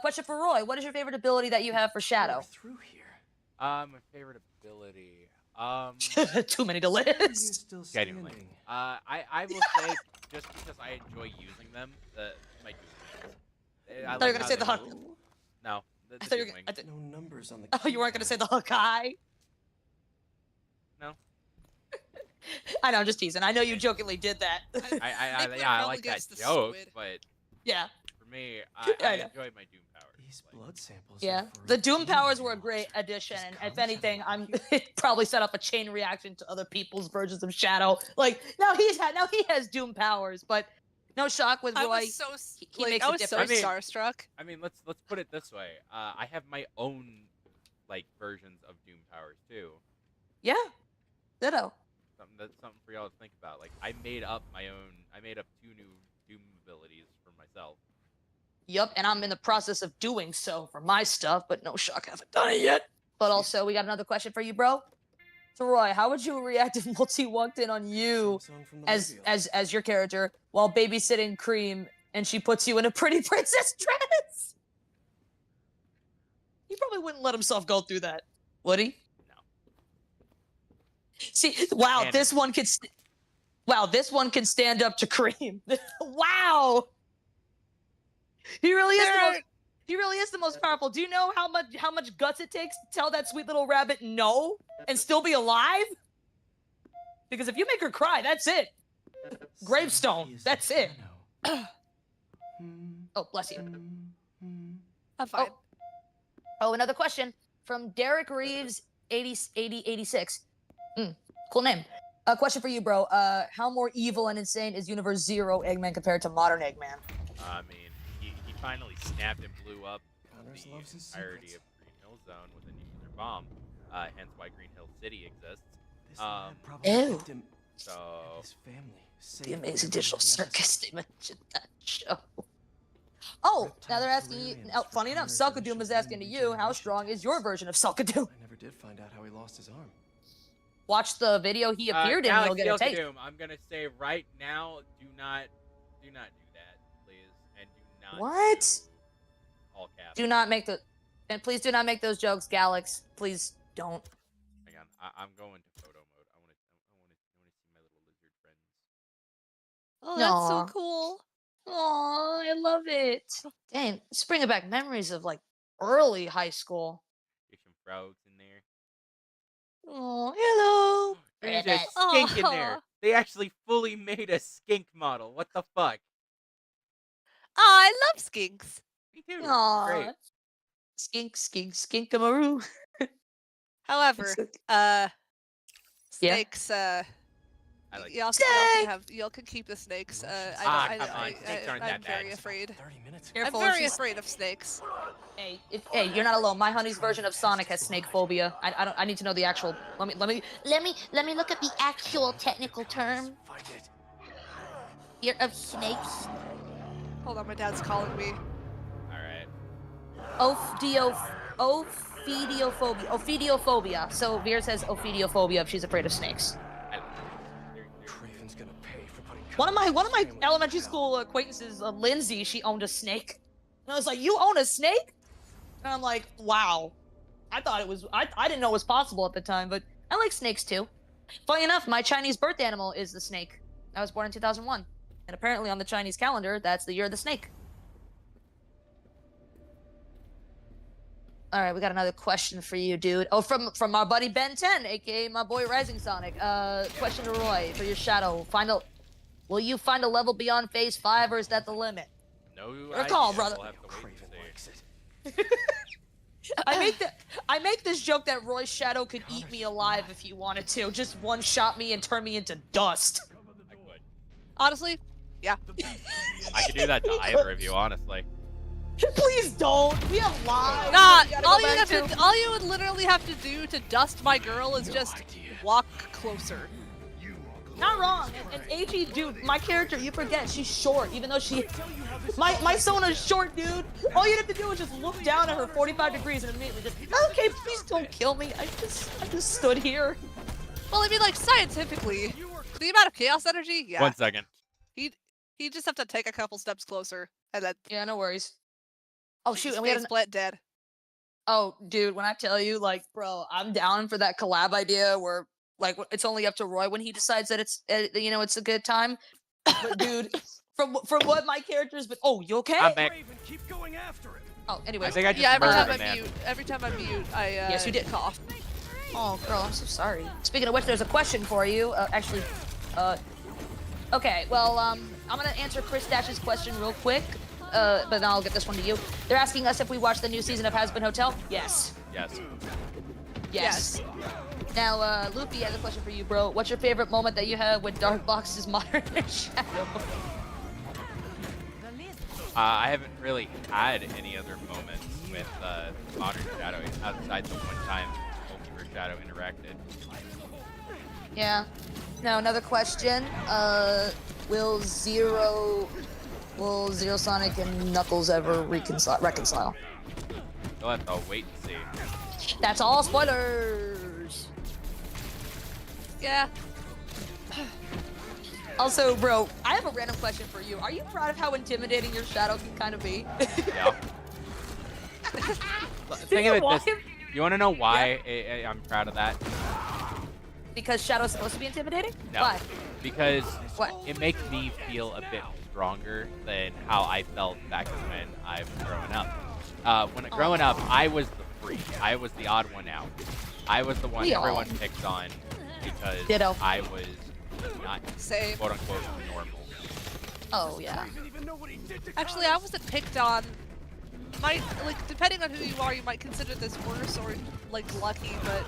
Question for Roy. What is your favorite ability that you have for Shadow? Through here. My favorite ability. Too many to list. Still Genuinely. standing. I will say, just because I enjoy using them, my Doom wings. I thought you were gonna say the Huck. No, the I thought you Doom were wings. No numbers on the. Oh, you weren't gonna say the Hawkeye? No. I know, I'm just teasing. I know you jokingly did that. I like that joke, but yeah. for me, I I know. enjoy my Doom powers. These blood samples. Yeah, the Doom powers were a great addition, and if anything, it probably set up a chain reaction to other people's versions of Shadow. Like now he has Doom powers, but no shock with Roy. I was so he makes I it was so different. starstruck. I mean, let's put it this way. I have my own like versions of Doom powers too. Yeah, ditto. That's something for y'all to think about. Like I made up 2 new Doom abilities for myself. Yup, and I'm in the process of doing so for my stuff, but no shock, I haven't done it yet. But also, we got another question for you, bro. So, Roy, how would you react if Multi walked in on you as your character while babysitting Cream, and she puts you in a pretty princess dress? He probably wouldn't let himself go through that, would he? No. See, wow, this one could. Wow, this one can stand up to Cream. Wow. He really is the most powerful. Do you know how much guts it takes to tell that sweet little rabbit no and still be alive? Because if you make her cry, that's it. Gravestone. That's it. Oh, bless you. I'm fine. Oh, another question from Derek Reeves 8086. Cool name. A question for you, bro. How more evil and insane is Universe Zero Eggman compared to modern Eggman? I mean, he finally snapped and blew up the entirety of Green Hill Zone with a nuclear bomb. Hence why Green Hill City exists. Ew. So The Amazing Digital Circus. They mentioned that show. Oh, now they're asking you. Now, funny enough, Selkadoom is asking to you, how strong is your version of Selkadoom? I never did find out how he lost his arm. Watch the video he appeared in, you'll get a taste. I'm gonna say right now, do not do that, please, and do not. What? Do all caps. Do not make the, and please do not make those jokes, Galax. Please don't. Hang on, I'm going to photo mode. I want to see my little lizard friends. Oh, that's so cool. Aw, I love it. Dang, it's bringing back memories of like early high school. There's some frogs in there. Oh, hello. There's a skink in there. They actually fully made a skink model. What the fuck? Oh, I love skinks. Me too. Aw. Great. Skinkamaroo. However, snakes. I like y'all can keep the snakes. Come on, snakes aren't that I'm very bad. afraid. Careful, I'm very she's- afraid of snakes. Hey, you're not alone. My honey's version of Sonic has snake phobia. I need to know the actual. Let me look at the actual technical term. Fear of snakes. Hold on, my dad's calling me. All right. Ophidiophobia. Ophidiophobia. So Veer says ophidiophobia if she's afraid of snakes. Craven's gonna pay for putting One of my elementary school acquaintances, Lindsay, she owned a snake. And I was like, "You own a snake?" And I'm like, "Wow." I thought it was. I didn't know it was possible at the time, but I like snakes too. Funny enough, my Chinese birth animal is the snake. I was born in 2001, and apparently on the Chinese calendar, that's the year of the snake. All right, we got another question for you, dude. Oh, from our buddy Ben 10, aka my boy Rising Sonic. Question to Roy for your shadow. Will you find a level beyond Phase 5, or is that the limit? No, Your call, brother. We'll have to wait and see. I make this joke that Roy's shadow could eat me alive if he wanted to. Just one-shot me and turn me into dust. I could. Honestly, yeah. I could do that to either of you, honestly. Please don't. We have lives. Nah, we gotta all go you back have to, all you would literally have to do to dust my girl is just walk closer. not wrong. And AG, dude, my character, you forget, she's short, even though she... My Sona's short, dude. All you have to do is just look down at her 45 degrees and immediately just, okay, please don't kill me. I just stood here. Well, I mean, like, scientifically, the amount of chaos energy, yeah. 1 second. He'd just have to take a couple steps closer, and then... Yeah, no worries. Oh, shoot, and we had an... split dead. Oh, dude, when I tell you, like, bro, I'm down for that collab idea where, like, it's only up to Roy when he decides that it's, you know, it's a good time. But, dude, from what my character's been... Oh, you okay? I'm back. Keep going after it. Oh, anyways. I think I just Yeah, murdered a man. every time I mute, I Yes, you did. cough. Oh, girl, I'm so sorry. Speaking of which, there's a question for you. Okay, well, I'm gonna answer Chris Dash's question real quick, but then I'll get this one to you. They're asking us if we watched the new season of Has Been Hotel. Yes. Yes. Yes. Now, Luffy has a question for you, bro. What's your favorite moment that you had with Dark Box's Modern Shadow? I haven't really had any other moments with Modern Shadow outside the one time Multiverse Shadow interacted. Yeah. Now, another question. Will Zero Sonic and Knuckles ever reconcile? You'll have to wait and see. That's all spoilers. Yeah. Also, bro, I have a random question for you. Are you proud of how intimidating your shadow can kind of be? Yeah. Think of it this. You want to know why I'm proud of that? Because Shadow's supposed to be intimidating? No. Why? Because What? it makes me feel a bit stronger than how I felt back when I was growing up. Growing up, I was the freak. I was the odd one out. I was the one everyone picked on because Ditto. I was not Same. quote unquote normal. Oh, yeah. Actually, I wasn't picked on. Depending on who you are, you might consider this worse or like lucky, but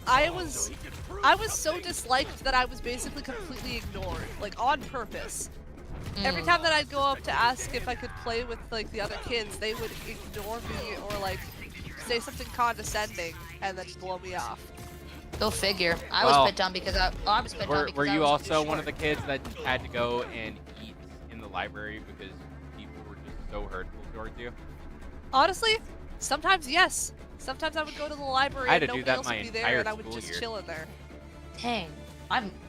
I was so disliked that I was basically completely ignored, like on purpose. Every time that I'd go up to ask if I could play with like the other kids, they would ignore me or like say something condescending and then blow me off. Go figure. I was picked on because I was picked on because Were I you was also short. one of the kids that had to go and eat in the library because people were just so hurtful towards you? Honestly, sometimes yes. Sometimes I would go to the library I had and to do nobody that else my would be there entire and I would school just year. chill in there. Dang.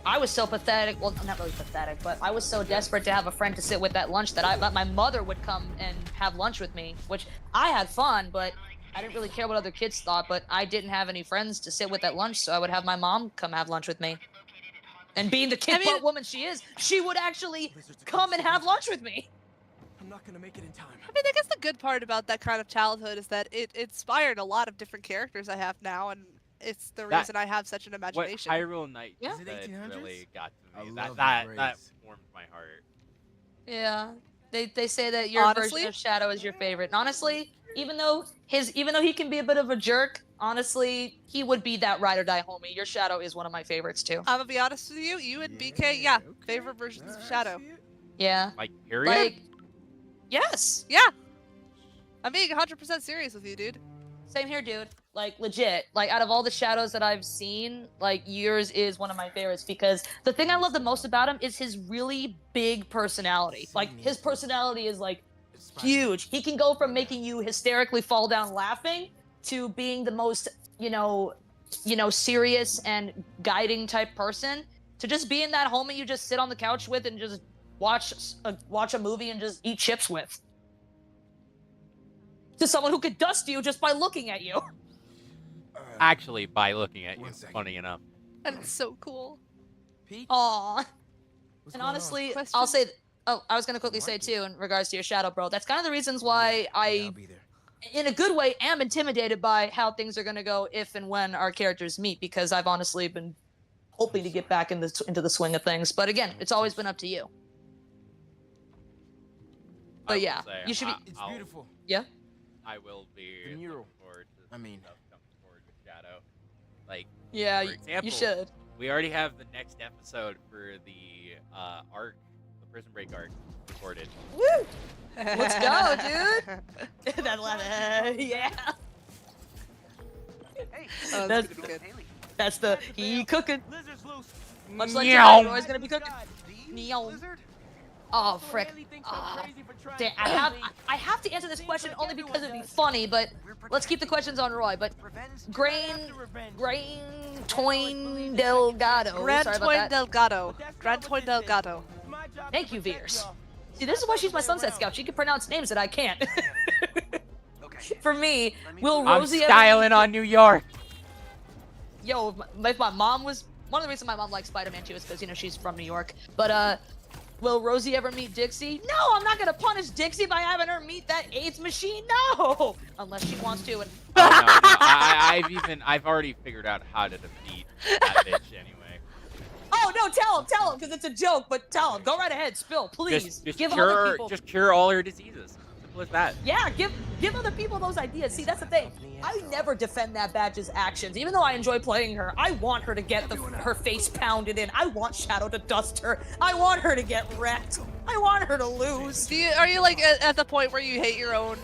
I was so pathetic. Well, not really pathetic, but I was so desperate to have a friend to sit with at lunch that my mother would come and have lunch with me, which I had fun, but I didn't really care what other kids thought, but I didn't have any friends to sit with at lunch, so I would have my mom come have lunch with me. And being the kid butt woman she is, she would actually come and have lunch with me. I'm not gonna make it in time. I mean, I guess the good part about that kind of childhood is that it inspired a lot of different characters I have now, and it's the reason I have such an imagination. What Hyrule Knight Yeah. said really got to me. I love That the warmed my heart. Yeah. They say that your version of Shadow is your favorite. And honestly, even though he can be a bit of a jerk, honestly, he would be that ride or die homie. Your Shadow is one of my favorites too. I'm gonna be honest with you, you and BK, yeah, favorite versions of Shadow. Yeah. Like, period? Like, yes. Yeah. I'm being 100% serious with you, dude. Same here, dude. Like, legit. Like, out of all the Shadows that I've seen, like, yours is one of my favorites because the thing I love the most about him is his really big personality. Like, his personality is, like, huge. He can go from making you hysterically fall down laughing to being the most, you know, serious and guiding type person to just being that homie you just sit on the couch with and just watch a movie and just eat chips with. To someone who could dust you just by looking at you. Actually, by looking at you, funny enough. And it's so cool. Aww. And honestly, I'll say, I was going to quickly say too, in regards to your Shadow, bro, that's kind of the reasons why I, in a good way, am intimidated by how things are going to go if and when our characters meet, because I've honestly been hoping to get back into the swing of things. But again, it's always been up to you. But yeah, you should be. It's beautiful. Yeah. I will be looking forward to stuff coming forward with Shadow. Like, yeah, for example, you should. We already have the next episode for the arc, the Prison Break arc, recorded. Woo! Let's go, dude. That level, yeah. Oh, that's good. That's the he cooking. Lizard's loose. Much like Meow. today, Roy's gonna be cooking. Meow. Oh frick. Damn, I have to answer this question only because it'd be funny, but let's keep the questions on Roy. But Grain Toin Delgado. Grand Sorry about Toin that. Delgado. Grand Toin Delgado. Thank you, Veers. See, this is why she's my Sunset Scout. She can pronounce names that I can't. For me, will I'm Rosie styling on New York. Yo, if my mom was... One of the reasons my mom likes Spider-Man too is because, you know, she's from New York. But, will Rosie ever meet Dixie? No, I'm not gonna punish Dixie by having her meet that AIDS machine. No! Unless she wants to. And... Oh, no. I've already figured out how to defeat that bitch anyway. Oh, no, tell him, because it's a joke, but tell him. Go right ahead, spill, please. Just give other people... cure all her diseases. Simple as that. Yeah, give other people those ideas. See, that's the thing. I never defend that badge's actions. Even though I enjoy playing her, I want her to get her face pounded in. I want Shadow to dust her. I want her to get wrecked. I want her to lose. Are you like at the point where you hate your own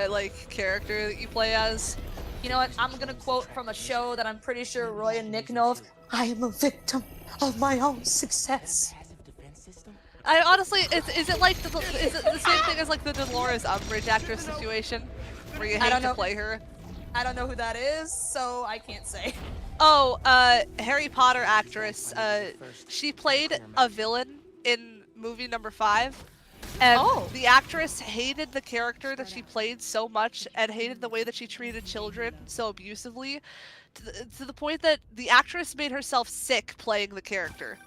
like character that you play as? You know what? I'm gonna quote from a show that I'm pretty sure Roy and Nick know of. I am a victim of my own success. I honestly, is it like is it the same thing as like the Dolores Umbridge actress situation, where you hate to play her? I don't know who that is, so I can't say. Oh, Harry Potter actress. She played a villain in movie number 5, and the actress hated the character that she played so much, and hated the way that she treated children so abusively, to the point that the actress made herself sick playing the character.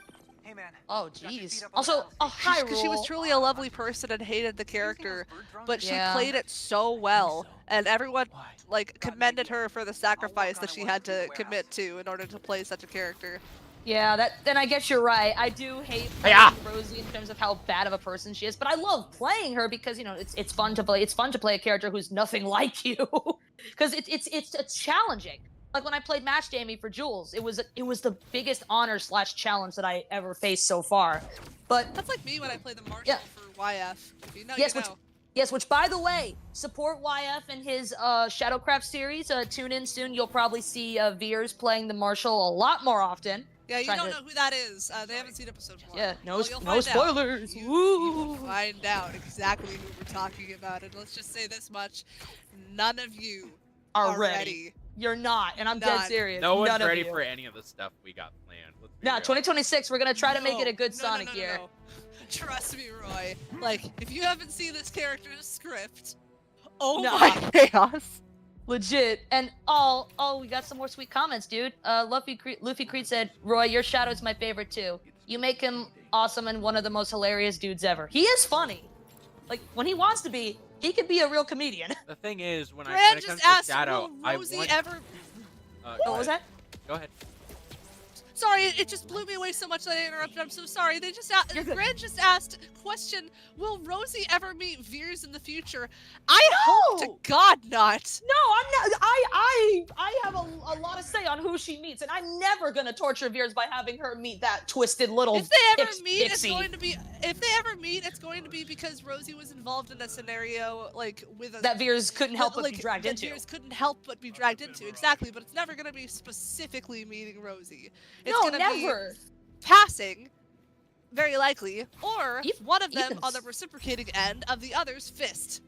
Hey man. Oh jeez. Also, hi, because she was truly a lovely person and hated the character, but she played it so well, and everyone like commended her for the sacrifice that she had to commit to in order to play such a character. Yeah, then I guess you're right. I do hate Rosie in terms of how bad of a person she is, but I love playing her because, you know, it's fun to play. It's fun to play a character who's nothing like you, because it's challenging. Like when I played Match Jamie for Jules, it was the biggest honor / challenge that I ever faced so far. But that's like me when I play the Marshal for YF. If you know, yes, you know. Which by the way, support YF and his Shadowcraft series. Tune in soon. You'll probably see Veers playing the Marshal a lot more often. Yeah, you don't know who that is. They haven't seen episode 1. Yeah, no spoilers. Woo! Find out exactly who we're talking about, and let's just say this much: none of you are ready. You're not, and I'm dead serious. No one's None ready of you. for any of the stuff we got planned. Nah, 2026, we're gonna try to make it a good Sonic year. No. Trust me, Roy. Like, if you haven't seen this character's script, my chaos. Legit. And we got some more sweet comments, dude. Luffy Creed said, Roy, your Shadow's my favorite too. You make him awesome and one of the most hilarious dudes ever. He is funny. Like, when he wants to be, he could be a real comedian. The thing is, when Brand it just comes asked, to Shadow, will Rosie ever... What was that? Go ahead. Sorry, it just blew me away so much that I interrupted. I'm so sorry. They just asked, Brand just asked, question, will Rosie ever meet Veers in the future? I hope to God not. No, I'm not. I have a lot of say on who she meets, and I'm never gonna torture Veers by having her meet that twisted little. If they ever meet, pixie. it's going to be. If they ever meet, it's going to be because Rosie was involved in a scenario like with a, that Veers couldn't help but be dragged into. Veers couldn't help but be dragged into, exactly. But it's never going to be specifically meeting Rosie. It's no, gonna never. Be passing, very likely, or one of them on the reciprocating end of the other's fist.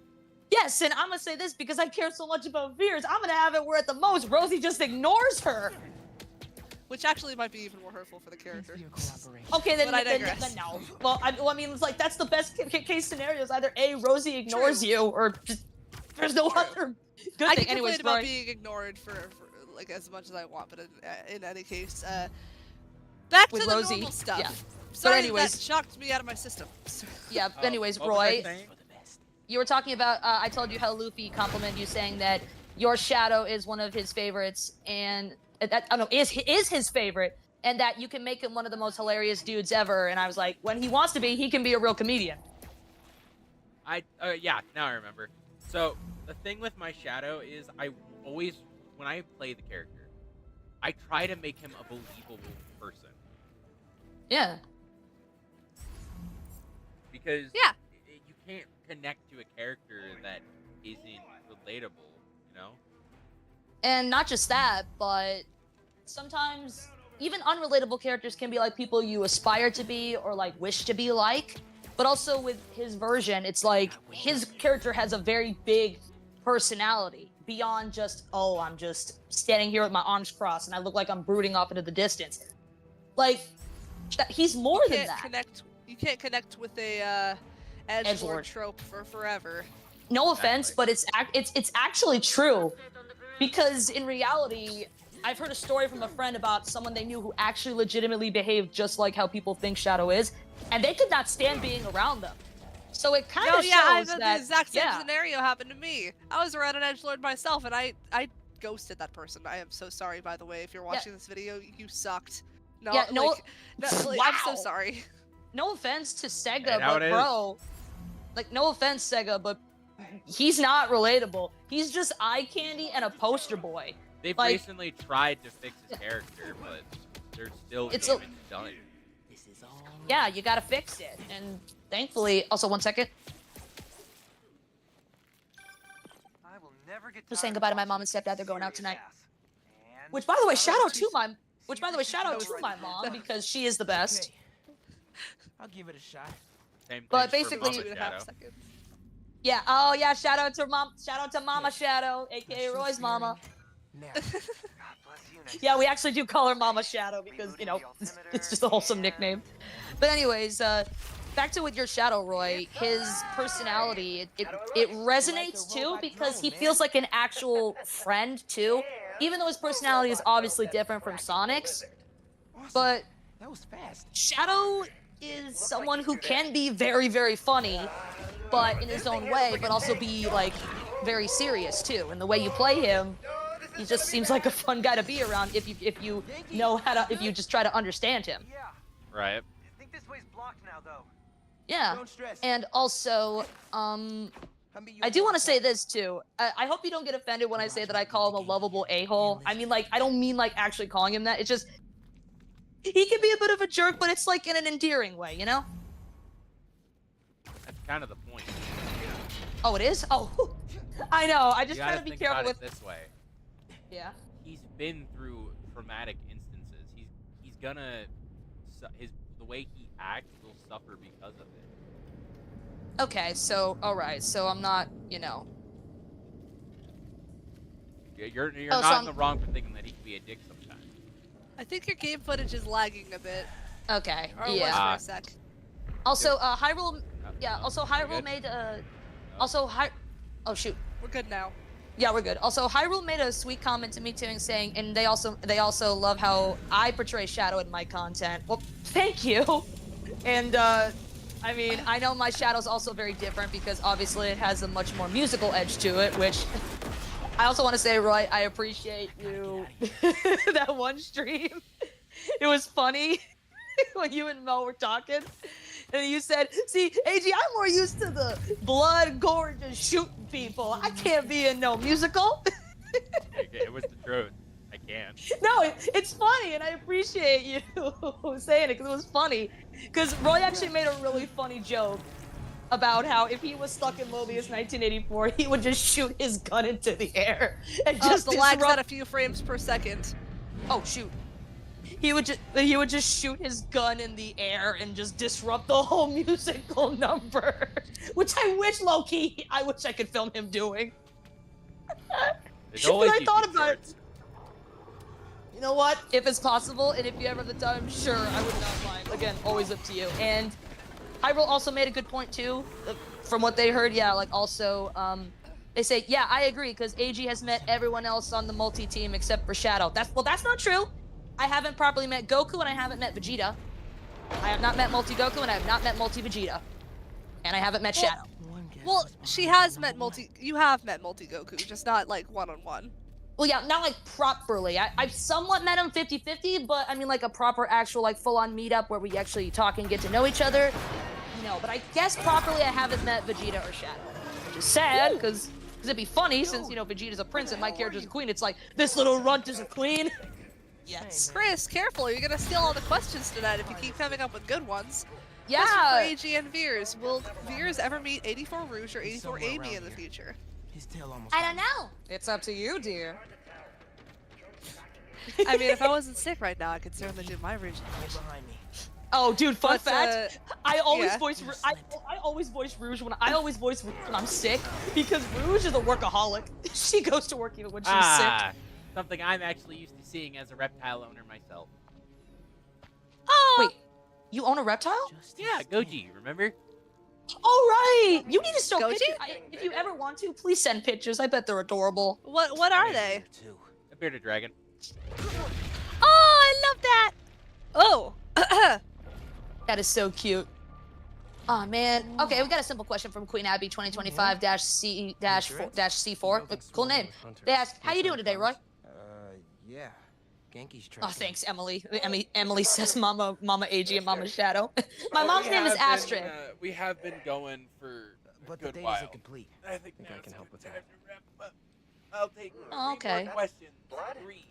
Yes, and I'm gonna say this because I care so much about Veers. I'm gonna have it where at the most Rosie just ignores her. Which actually might be even more hurtful for the character. Okay, then, then no. Well, I mean, it's like that's the best case scenario is either A, Rosie ignores you, or just there's no other good I thing. can Anyways, complain about being ignored for like as much as I want, but in any case, back to the Rosie, normal stuff. Yeah. Sorry, but anyways, that shocked me out of my system. Yeah. Anyways, Roy, you were talking about. I told you how Luffy complimented you, saying that your Shadow is one of his favorites, and I don't know, is his favorite, and that you can make him one of the most hilarious dudes ever. And I was like, when he wants to be, he can be a real comedian. Yeah, now I remember. So the thing with my Shadow is I always, when I play the character, I try to make him a believable person. Yeah. Because you can't connect to a character that isn't relatable, you know? And not just that, but sometimes even unrelatable characters can be like people you aspire to be or like wish to be like. But also with his version, it's like his character has a very big personality beyond just, oh, I'm just standing here with my arms crossed and I look like I'm brooding off into the distance. Like, he's more than that. You can't connect with a edgelord trope for forever. No offense, but it's actually true, because in reality, I've heard a story from a friend about someone they knew who actually legitimately behaved just like how people think Shadow is, and they could not stand being around them. So it kind of shows that the exact same scenario happened to me. I was around an edgelord myself, and I ghosted that person. I am so sorry, by the way. If you're watching this video, you sucked. No, wow. I'm so sorry. No offense to Sega, but bro, like, no offense, Sega, but he's not relatable. He's just eye candy and a poster boy. They've recently tried to fix his character, but there's still damage done. Yeah, you gotta fix it, and thankfully, also 1 second. I will never get Just saying goodbye to my mom and stepdad. They're going out tonight. Which, by the way, shout out to my mom, because she is the best. I'll give it a shot. But basically, yeah. Oh yeah. Shout out to mom. Shout out to Mama Shadow, aka Roy's mama. Yeah, we actually do call her Mama Shadow because, you know, it's just a wholesome nickname. But anyways, back to with your Shadow, Roy. His personality, it resonates too, because he feels like an actual friend too. Even though his personality is obviously different from Sonic's, but Shadow is someone who can be very, very funny, but in his own way, but also be like very serious too. And the way you play him, he just seems like a fun guy to be around if you know how to, if you just try to understand him. Right. I think this way's blocked now, though. Yeah. And also, I do want to say this too. I hope you don't get offended when I say that I call him a lovable a-hole. I mean, like, I don't mean like actually calling him that. It's just, he can be a bit of a jerk, but it's like in an endearing way, you know? That's kind of the point. Oh, it is? Oh, I know. I just try to be careful with this way. Yeah. He's been through traumatic instances. He's gonna the way he acts will suffer because of it. Okay, so alright, so I'm not, you know. You're not in the wrong for thinking that he can be a dick sometimes. I think your game footage is lagging a bit. Okay, or yeah. For a sec. Also, Hyrule, yeah. Also, Hyrule made oh shoot. We're good now. Yeah, we're good. Also, Hyrule made a sweet comment to me too, and saying, and they also love how I portray Shadow in my content. Well, thank you. And I mean, I know my Shadow's also very different because obviously it has a much more musical edge to it, which I also want to say, Roy, I appreciate you. That one stream, it was funny when you and Mel were talking. And you said, see, AG, I'm more used to the blood, gore, just shooting people. I can't be in no musical. It was the truth. I can't. No, it's funny, and I appreciate you saying it, because it was funny. Because Roy actually made a really funny joke about how if he was stuck in Mobius 1984, he would just shoot his gun into the air. And just the lag's at a few frames per second. Oh, shoot. He would just shoot his gun in the air and just disrupt the whole musical number, which I wish, low-key, I wish I could film him doing. But I thought about it. You know what? If it's possible, and if you ever have the time, sure, I would not mind. Again, always up to you. And Hyrule also made a good point too, from what they heard. Yeah, like also, they say, yeah, I agree, because AG has met everyone else on the multi-team except for Shadow. That's not true. I haven't properly met Goku, and I haven't met Vegeta. I have not met Multi-Goku, and I have not met Multi-Vegeta. And I haven't met Shadow. Well, she has met you have met Multi-Goku, just not, like, one-on-one. Well, yeah, not, like, properly. I've somewhat met him 50-50, but, I mean, like, a proper, actual, like, full-on meetup where we actually talk and get to know each other. No, but I guess properly I haven't met Vegeta or Shadow. Which is sad, because it'd be funny, since, you know, Vegeta's a prince and my character's a queen. It's like, this little runt is a queen. Yes. Chris, careful, you're gonna steal all the questions tonight if you keep coming up with good ones. Yeah. Question for AG and Veers. Will Veers ever meet 84 Rouge or 84 Amy in the future? I don't know. It's up to you, dear. I mean, if I wasn't sick right now, I could certainly do my Rouge impression. Behind me. Oh, dude, fun But, fact. I always yeah. voice I always voice Rouge when I'm sick because Rouge is a workaholic. She goes to work even when she's sick. Something I'm actually used to seeing as a reptile owner myself. Wait, you own a reptile? Yeah, Goji, remember? All right. You need to show Goji? pictures. If you ever want to, please send pictures. I bet they're adorable. What are they? A bearded dragon. Oh, I love that. Oh. That is so cute. Oh man. Okay, we got a simple question from Queen Abby 2025-C-4. Cool name. They ask, "How you doing today, Roy?" Yeah. Genki's trying. Oh, thanks, Emily. Emily says, "Mama AG and Mama Shadow." My mom's name is Astrid. We have been going for But a good the data's while. incomplete. I think I can help with that. I'll take Oh, okay. more questions. 3.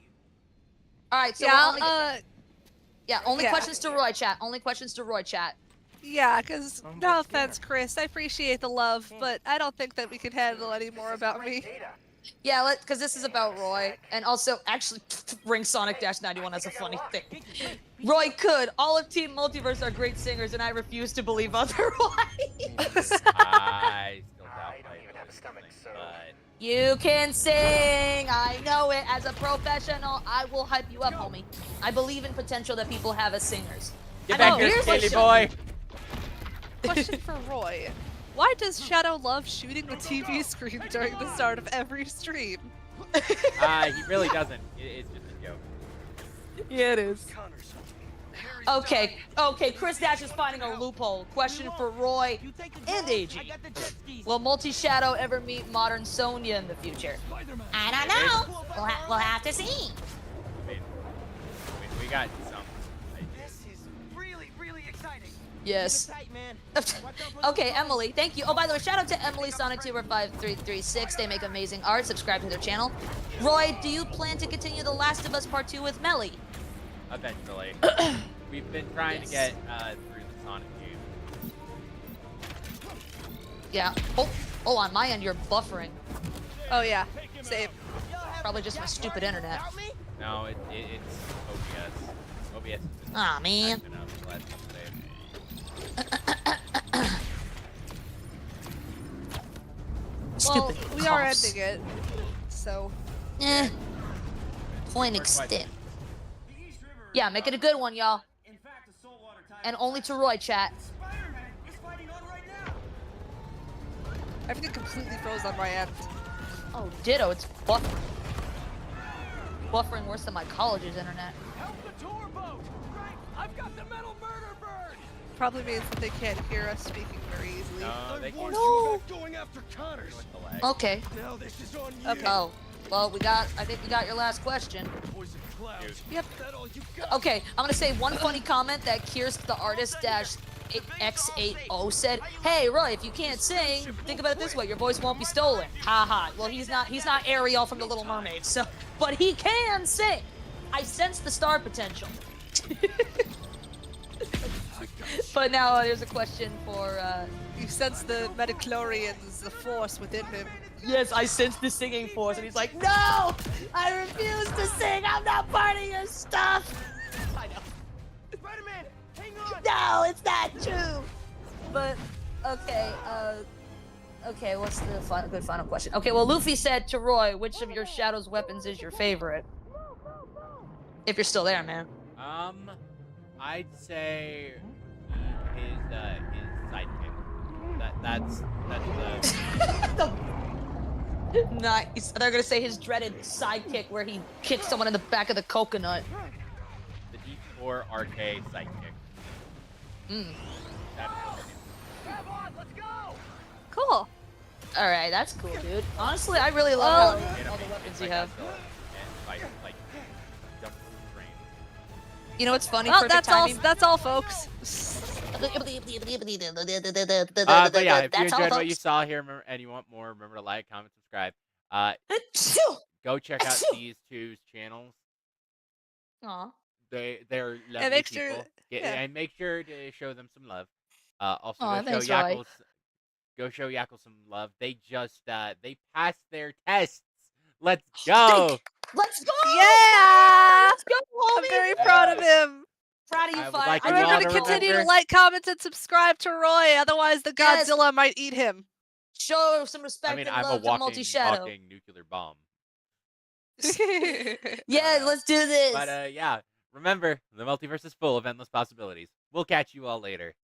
All right, so only yeah. questions to Roy chat. Only questions to Roy chat. Yeah, because no offense, Chris, I appreciate the love, but I don't think that we can handle any more about me. Yeah, because this is about Roy, and also actually, Ring Sonic-91 has a funny thing. Roy could. All of Team Multiverse are great singers, and I refuse to believe otherwise. I still doubt but You can sing. I know it. As a professional, I will hype you up, homie. I believe in potential that people have as singers. get back here, here's Scaly what boy. Question for Roy. Why does Shadow love shooting the TV screen during the start of every stream? He really doesn't. It's just a joke. Yeah, it is. Okay, Chris Dash is finding a loophole. Question for Roy and AG. Will Multi-Shadow ever meet modern Sonya in the future? I don't know. We'll have to see. We got some. This is really, really exciting. Yes. Okay, Emily, thank you. Oh, by the way, shout out to Emily Sonic25336. They make amazing art. Subscribe to their channel. Roy, do you plan to continue The Last of Us Part 2 with Melly? Eventually. We've been trying to get through the Sonic game. Yeah. Oh, on my end, you're buffering. Oh yeah, same. Probably just my stupid internet. No, it's OBS. OBS. Aw, man. Well, Stupid we are cops. ending it, so. Point extent. Yeah, make it a good one, y'all. And only to Roy, chat. Everything completely froze on my end. Oh, ditto, it's buffering. Buffering worse than my college's internet. Help the tour boat! Right! I've got the metal murder bird! Probably means that they can't hear us speaking very easily. No, they can't. No. Going after Connors! Okay. Now this is on you! Okay. Oh, well, I think we got your last question. Poison clouds. Yep. Is that all you got? Okay, I'm gonna say one funny comment that Kiersk the artist X80 said. Hey, Roy, if you can't sing, think about it this way: your voice won't be stolen. Ha ha. Well, he's not Ariel from The Little Mermaid, so, but he can sing. I sense the star potential. But now here's a question for. You sense the metachlorians, the force within him. Yes, I sense the singing force, and he's like, "No, I refuse to sing. I'm not part of your stuff." I know. Spider-Man, hang on! No, it's not true. But okay, okay. What's the good final question? Okay, well, Luffy said to Roy, "Which of your Shadow's weapons is your favorite?" If you're still there, man. I'd say his sidekick. That's the. Nice. They're gonna say his dreaded sidekick, where he kicks someone in the back of the coconut. The D4 RK sidekick. Cool. All right, that's cool, dude. Honestly, I really love all the weapons you have. You know what's funny? Well, Perfect that's all. timing. That's all, folks. But yeah, if you enjoyed what you saw here and you want more, remember to like, comment, subscribe. Go check out these two's channels. Aw. They're lovely And make people. sure, And make sure to show them some love. Also, Aw, go show thanks, Roy. Yackles. Go show Yackles some love. They just they passed their tests Let's go. Let's go! Yeah! Let's go, homie! I'm very proud of him. Proud of you, I would Fire. like you Remember all to to continue to remember- like, comment, and subscribe to Roy, otherwise the Yes. Godzilla might eat him. Show some respect I mean, and I'm a love to walking, Multi-Shadow. talking nuclear bomb. Yeah, let's do this. But yeah, remember, the multiverse is full of endless possibilities. We'll catch you all later.